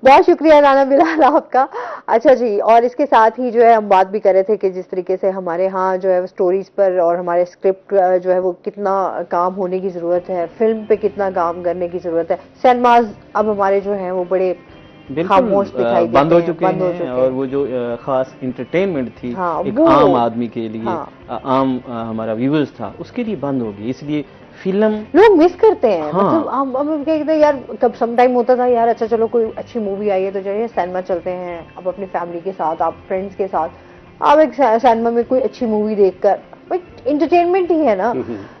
Speaker 1: बहुत शुक्रिया राना बिलाल आपका। अच्छा जी, और इसके साथ ही जो है हम बात भी कर रहे थे कि जिस तरीके से हमारे यहाँ जो है स्टोरीज पर और हमारे स्क्रिप्ट जो है वो कितना काम होने की जरूरत है, फिल्म पे कितना काम करने की जरूरत है। सिनेमाज अब हमारे जो हैं वो बड़े खामोश दिखाई देते
Speaker 5: बंद हो
Speaker 1: हैं,
Speaker 5: चुके हैं और वो जो खास इंटरटेनमेंट थी
Speaker 1: हाँ,
Speaker 5: एक
Speaker 1: वो
Speaker 5: आम आदमी के लिए,
Speaker 1: हाँ।
Speaker 5: आम हमारा व्यूअर्स था, उसके लिए बंद हो गई। इसलिए फिल्म
Speaker 1: लोग मिस करते हैं।
Speaker 5: हाँ।
Speaker 1: मतलब हम कहते हैं यार, कब सम टाइम होता था यार, अच्छा चलो कोई अच्छी मूवी आई है तो चलिए सिनेमा चलते हैं, अब अपनी फैमिली के साथ, आप फ्रेंड्स के साथ आप एक सिनेमा में कोई अच्छी मूवी देखकर, इंटरटेनमेंट ही है ना,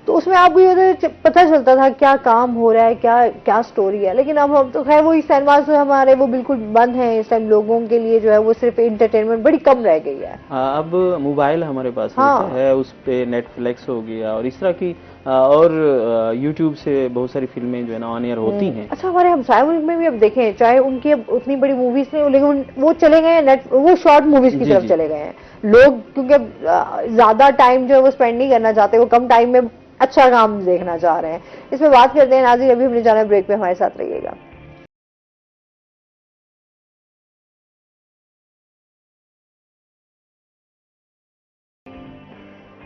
Speaker 1: तो उसमें आपको ये पता चलता था क्या काम हो रहा है, क्या क्या स्टोरी है। लेकिन अब तो खैर वो इस सिनेमा से हमारे वो बिल्कुल बंद है इस टाइम। लोगों के लिए जो है वो सिर्फ इंटरटेनमेंट बड़ी कम रह गई है।
Speaker 5: अब मोबाइल हमारे पास
Speaker 1: हाँ।
Speaker 5: है, उस पे नेटफ्लिक्स हो गया और इस तरह की और यूट्यूब से बहुत सारी फिल्में जो है ना ऑन एयर होती हैं।
Speaker 1: अच्छा, हमारे हमसाय मुल्क में भी अब देखें, चाहे उनकी अब उतनी बड़ी मूवीज नहीं हो, लेकिन वो चले गए हैं वो शॉर्ट मूवीज की तरफ चले गए हैं लोग, क्योंकि अब ज्यादा टाइम जो है वो स्पेंड नहीं करना चाहते, वो कम टाइम में अच्छा काम देखना चाह रहे हैं। इसमें बात करते हैं नाज़रीन, अभी हमने जाना ब्रेक पे, हमारे साथ रहिएगा।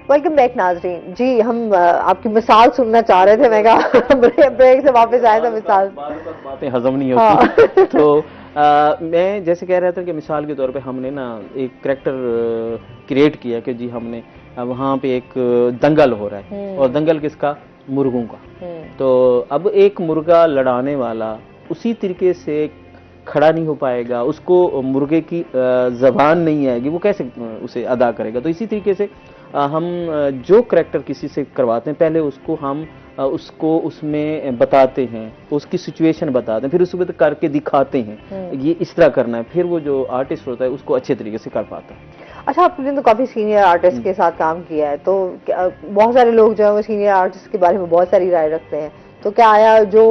Speaker 1: वेलकम बैक नाजरीन जी। हम आपकी मिसाल सुनना चाह रहे थे, मैं कहा ब्रेक से वापस आए तो मिसाल
Speaker 5: बातें हजम नहीं होती। हाँ। तो मैं जैसे कह रहा था कि मिसाल के तौर पे हमने ना एक कैरेक्टर क्रिएट किया कि जी हमने वहाँ पे एक दंगल हो रहा है, और दंगल किसका? मुर्गों का। तो अब एक मुर्गा लड़ाने वाला उसी तरीके से खड़ा नहीं हो पाएगा, उसको मुर्गे की जबान नहीं आएगी, वो कैसे उसे अदा करेगा? तो इसी तरीके से हम जो करैक्टर किसी से करवाते हैं, पहले उसको हम उसको उसमें बताते हैं, उसकी सिचुएशन बताते हैं, फिर उसको करके दिखाते हैं ये इस तरह करना है, फिर वो जो आर्टिस्ट होता है उसको अच्छे तरीके से कर पाता है।
Speaker 1: अच्छा, आपने तो काफी सीनियर आर्टिस्ट के साथ काम किया है, तो बहुत सारे लोग जो है वो सीनियर आर्टिस्ट के बारे में बहुत सारी राय रखते हैं, तो क्या आया जो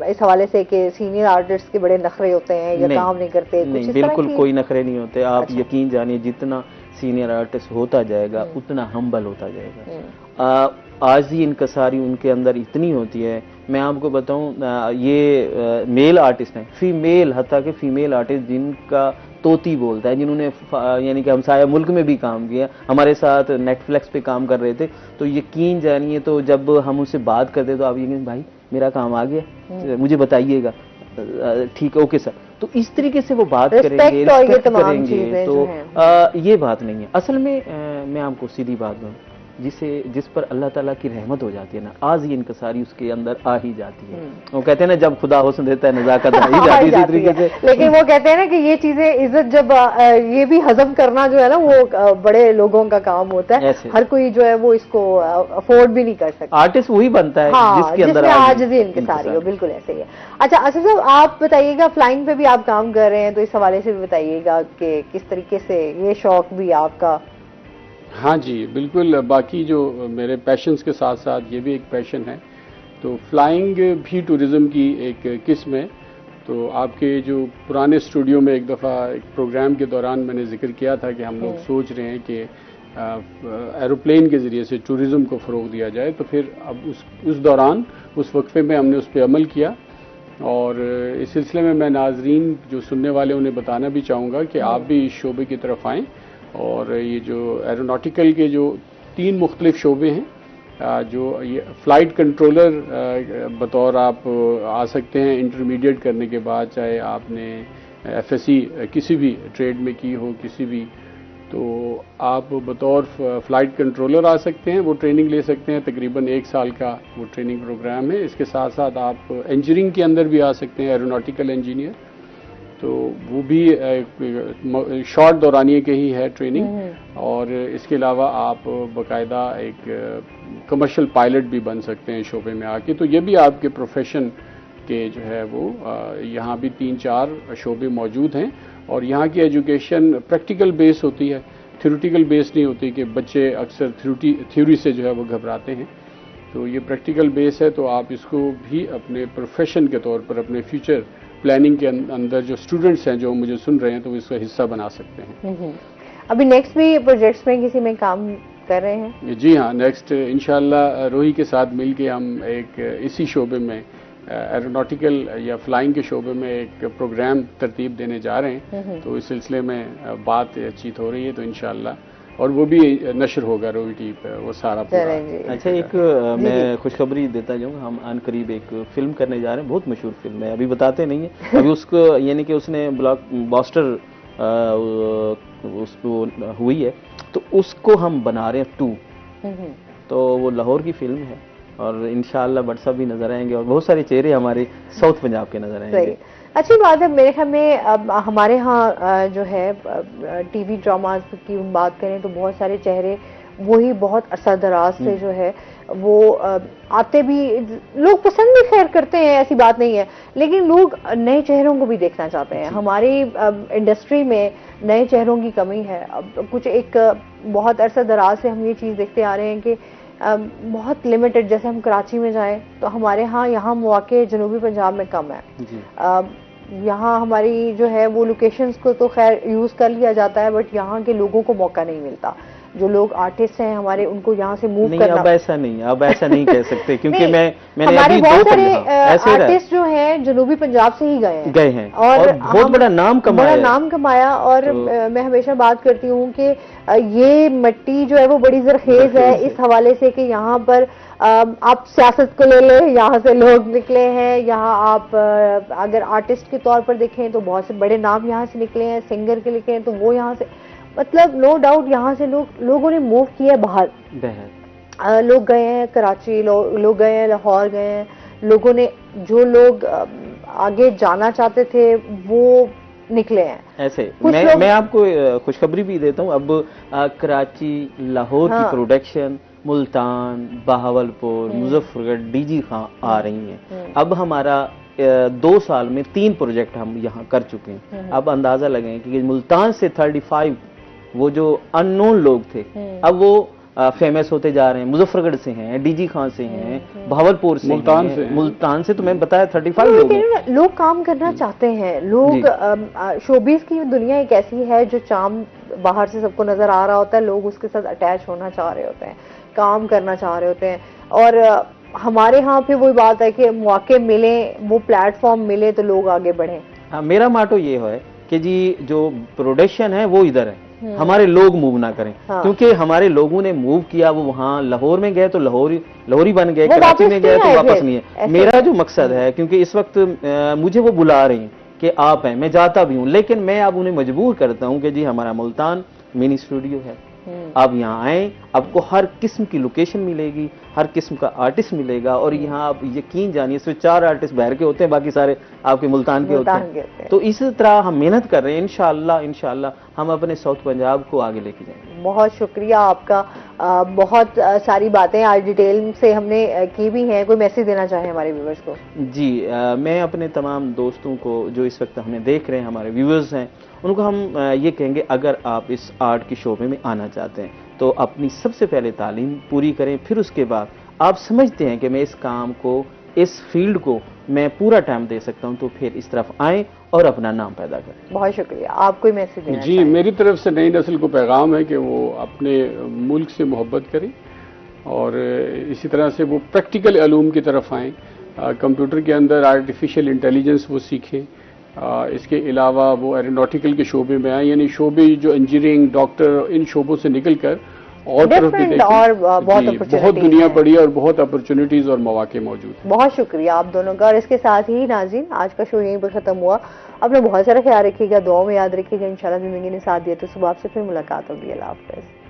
Speaker 1: इस हवाले से कि सीनियर आर्टिस्ट के बड़े नखरे होते हैं या काम नहीं करते?
Speaker 5: नहीं, बिल्कुल कोई नखरे नहीं होते। आप यकीन जानिए, जितना सीनियर आर्टिस्ट होता जाएगा उतना हम्बल होता जाएगा। आजी इनकसारी उनके अंदर इतनी होती है। मैं आपको बताऊं, ये मेल आर्टिस्ट हैं, फीमेल, हत्ता के फीमेल आर्टिस्ट जिनका तोती बोलता है, जिन्होंने यानी कि हमसाया मुल्क में भी काम किया, हमारे साथ नेटफ्लिक्स पे काम कर रहे थे, तो यकीन जानिए, तो जब हम उससे बात करते तो आप यकीन, भाई मेरा काम आ गया, मुझे बताइएगा, ठीक है, ओके सर। तो इस तरीके से वो बात करेंगे, रिस्पेक्ट करेंगे। तो ये बात नहीं है असल में। मैं आपको सीधी बात दूं, जिस पर अल्लाह ताला की रहमत हो जाती है ना, आज ये इनकसारी उसके अंदर आ ही जाती है। वो कहते हैं ना, जब खुदा हुस्न देता है नजाकत आ ही जाती है, इसी तरीके से।
Speaker 1: लेकिन वो कहते हैं ना कि ये चीजें इज्जत जब ये भी हजम करना जो है ना वो बड़े लोगों का काम होता है, हर कोई जो है वो इसको अफोर्ड भी नहीं कर सकता।
Speaker 5: आर्टिस्ट वही बनता है जिसके अंदर
Speaker 1: आजिज़ी इनकसारी हो। बिल्कुल ऐसे ही है। अच्छा साहब, आप बताइएगा, फ्लाइंग पे भी आप काम कर रहे हैं, तो इस हवाले से भी बताइएगा कि किस तरीके से ये शौक भी आपका?
Speaker 6: हाँ जी, बिल्कुल। बाकी जो मेरे पैशंस के साथ साथ ये भी एक पैशन है, तो फ्लाइंग भी टूरिज़्म की एक किस्म है। तो आपके जो पुराने स्टूडियो में एक दफ़ा एक प्रोग्राम के दौरान मैंने जिक्र किया था कि हम लोग सोच रहे हैं कि एरोप्लेन के ज़रिए से टूरिज़्म को फ़रोग़ दिया जाए, तो फिर अब उस दौरान उस वक्फे में हमने उस पर अमल किया। और इस सिलसिले में मैं नाजरीन जो सुनने वाले उन्हें बताना भी चाहूँगा कि आप भी इस शोबे की तरफ आएँ। और ये जो एरोनॉटिकल के जो 3 मुख्तलिफ शोबे हैं, जो ये फ़्लाइट कंट्रोलर बतौर आप आ सकते हैं इंटरमीडिएट करने के बाद, चाहे आपने FSC किसी भी ट्रेड में की हो, किसी भी, तो आप बतौर फ़्लाइट कंट्रोलर आ सकते हैं, वो ट्रेनिंग ले सकते हैं। तकरीबन 1 साल का वो ट्रेनिंग प्रोग्राम है। इसके साथ साथ आप इंजीनियरिंग के अंदर भी आ सकते हैं, एरोनॉटिकल इंजीनियर, तो वो भी शॉर्ट दौरानिए के ही है ट्रेनिंग। और इसके अलावा आप बाकायदा एक कमर्शियल पायलट भी बन सकते हैं शोबे में आके। तो ये भी आपके प्रोफेशन के जो है वो यहाँ भी 3-4 शोबे मौजूद हैं। और यहाँ की एजुकेशन प्रैक्टिकल बेस होती है, थ्योरेटिकल बेस नहीं होती कि बच्चे अक्सर थ्योरी से जो है वो घबराते हैं। तो ये प्रैक्टिकल बेस है, तो आप इसको भी अपने प्रोफेशन के तौर पर, अपने फ्यूचर प्लानिंग के अंदर जो स्टूडेंट्स हैं जो मुझे सुन रहे हैं, तो इसका हिस्सा बना सकते हैं।
Speaker 1: अभी नेक्स्ट भी प्रोजेक्ट्स में किसी में काम कर रहे हैं?
Speaker 6: जी हाँ, नेक्स्ट इंशाल्लाह रोही के साथ मिलके हम एक इसी शोबे में एरोनॉटिकल या फ्लाइंग के शोबे में एक प्रोग्राम तरतीब देने जा रहे हैं, तो इस सिलसिले में बातचीत हो रही है, तो इंशाअल्लाह और वो भी नशर होगा रोवी टीवी पे वो सारा पूरा।
Speaker 5: अच्छा, एक मैं खुशखबरी देता जाऊँ, हम अन करीब एक फिल्म करने जा रहे हैं, बहुत मशहूर फिल्म है, अभी बताते नहीं है अभी उसको, यानी कि उसने ब्लॉकबस्टर उसको हुई है, तो उसको हम बना रहे हैं 2, तो वो लाहौर की फिल्म है और इंशाअल्लाह बट सब भी नजर आएंगे और बहुत सारे चेहरे हमारे साउथ पंजाब के नजर आएंगे।
Speaker 1: अच्छी बात है। मेरे ख्याल में अब हमारे यहाँ जो है टीवी ड्रामाज की बात करें तो बहुत सारे चेहरे वही बहुत असरदराज से जो है वो आते भी, लोग पसंद भी खैर करते हैं, ऐसी बात नहीं है, लेकिन लोग नए चेहरों को भी देखना चाहते हैं। हमारी इंडस्ट्री में नए चेहरों की कमी है। अब कुछ एक बहुत अरसा दराज से हम ये चीज़ देखते आ रहे हैं कि बहुत लिमिटेड, जैसे हम कराची में जाएं तो हमारे यहाँ मौके जनूबी पंजाब में कम है। यहाँ हमारी जो है वो लोकेशंस को तो खैर यूज़ कर लिया जाता है, बट यहाँ के लोगों को मौका नहीं मिलता। जो लोग आर्टिस्ट हैं हमारे, उनको यहाँ से मूव करना।
Speaker 5: अब ऐसा नहीं, अब ऐसा नहीं कह सकते क्योंकि मैंने
Speaker 1: हमारे
Speaker 5: अभी
Speaker 1: बहुत सारे आर्टिस्ट जो हैं जनूबी पंजाब से ही गए हैं और
Speaker 5: बहुत बड़ा नाम
Speaker 1: कमाया। और मैं हमेशा बात करती हूँ कि ये मिट्टी जो है वो बड़ी जरखेज है इस हवाले से कि यहाँ पर आप सियासत को ले लें, यहाँ से लोग निकले हैं। यहाँ आप अगर आर्टिस्ट के तौर पर देखें तो बहुत से बड़े नाम यहाँ से निकले हैं, सिंगर के लिखे हैं तो वो यहाँ से, मतलब नो डाउट यहाँ से लोगों ने मूव किया बाहर। लोग गए हैं कराची, लोग गए हैं लाहौर, गए हैं लोगों ने, जो लोग आगे जाना चाहते थे वो निकले हैं।
Speaker 5: ऐसे मैं आपको खुशखबरी भी देता हूँ। अब कराची लाहौर की प्रोडक्शन मुल्तान, बहावलपुर, मुजफ्फरगढ़, डीजी खां आ रही हैं। अब हमारा 2 साल में 3 प्रोजेक्ट हम यहाँ कर चुके हैं। अब अंदाजा लगाएं कि मुल्तान से 35 वो जो अननोन लोग थे अब वो फेमस होते जा रहे हैं। मुजफ्फरगढ़ से हैं, डीजी खां से हैं, बहावलपुर से, मुल्तान से तो मैं बताया 35 लोग हैं।
Speaker 1: लोग काम करना चाहते हैं। लोग शोबीज की दुनिया एक ऐसी है जो चाम बाहर से सबको नजर आ रहा होता है, लोग उसके साथ अटैच होना चाह रहे होते हैं, काम करना चाह रहे होते हैं। और हमारे यहाँ पे वही बात है कि मौके मिले, वो प्लेटफॉर्म मिले तो लोग आगे बढ़े।
Speaker 5: हाँ, मेरा माटो ये है कि जी जो प्रोडक्शन है वो इधर है, हमारे लोग मूव ना करें। क्योंकि हमारे लोगों ने मूव किया, वो वहाँ लाहौर में गए तो लाहौरी बन गए, कराची में गए तो वापस नहीं है। मेरा जो मकसद है, क्योंकि इस वक्त मुझे वो बुला रही हैं कि आप हैं, मैं जाता भी हूँ, लेकिन मैं अब उन्हें मजबूर करता हूँ कि जी हमारा मुल्तान मिनी स्टूडियो है, आप यहाँ आए, आपको हर किस्म की लोकेशन मिलेगी, हर किस्म का आर्टिस्ट मिलेगा। और यहाँ आप यकीन जानिए सिर्फ 4 आर्टिस्ट बाहर के होते हैं, बाकी सारे आपके मुल्तान के होते हैं। तो इस तरह हम मेहनत कर रहे हैं, इंशाअल्लाह हम अपने साउथ पंजाब को आगे लेके जाएंगे।
Speaker 1: बहुत शुक्रिया आपका। बहुत सारी बातें आज डिटेल से हमने की भी हैं। कोई मैसेज देना चाहें हमारे व्यूवर्स को?
Speaker 5: जी, मैं अपने तमाम दोस्तों को जो इस वक्त हमें देख रहे हैं, हमारे व्यूवर्स हैं, उनको हम ये कहेंगे, अगर आप इस आर्ट की शोबे में आना चाहते हैं तो अपनी सबसे पहले तालीम पूरी करें, फिर उसके बाद आप समझते हैं कि मैं इस काम को, इस फील्ड को मैं पूरा टाइम दे सकता हूं, तो फिर इस तरफ आएं और अपना नाम पैदा करें।
Speaker 1: बहुत शुक्रिया। आप कोई मैसेज देना
Speaker 6: जी, मेरी तरफ से नई नस्ल को पैगाम है कि वो अपने मुल्क से मोहब्बत करें और इसी तरह से वो प्रैक्टिकल अलूम की तरफ आएँ। कंप्यूटर के अंदर आर्टिफिशियल इंटेलिजेंस वो सीखें। इसके अलावा वो एरोनॉटिकल के शोबे में आए, यानी शोबे जो इंजीनियरिंग, डॉक्टर, इन शोबों से निकल कर और तरफ भी देखें।
Speaker 1: और बहुत
Speaker 6: दुनिया बड़ी है और बहुत अपॉर्चुनिटीज और मौके मौजूद हैं।
Speaker 1: बहुत शुक्रिया आप दोनों का। और इसके साथ ही नाज़रीन, आज का शो यहीं पर खत्म हुआ। अपना बहुत सारा ख्याल रखिएगा, दुआओं में याद रखिएगा। इंशाल्लाह जिंदगी ने साथ दिया तो सुबह आपसे फिर मुलाकात होगी। अल्लाह हाफ़िज़।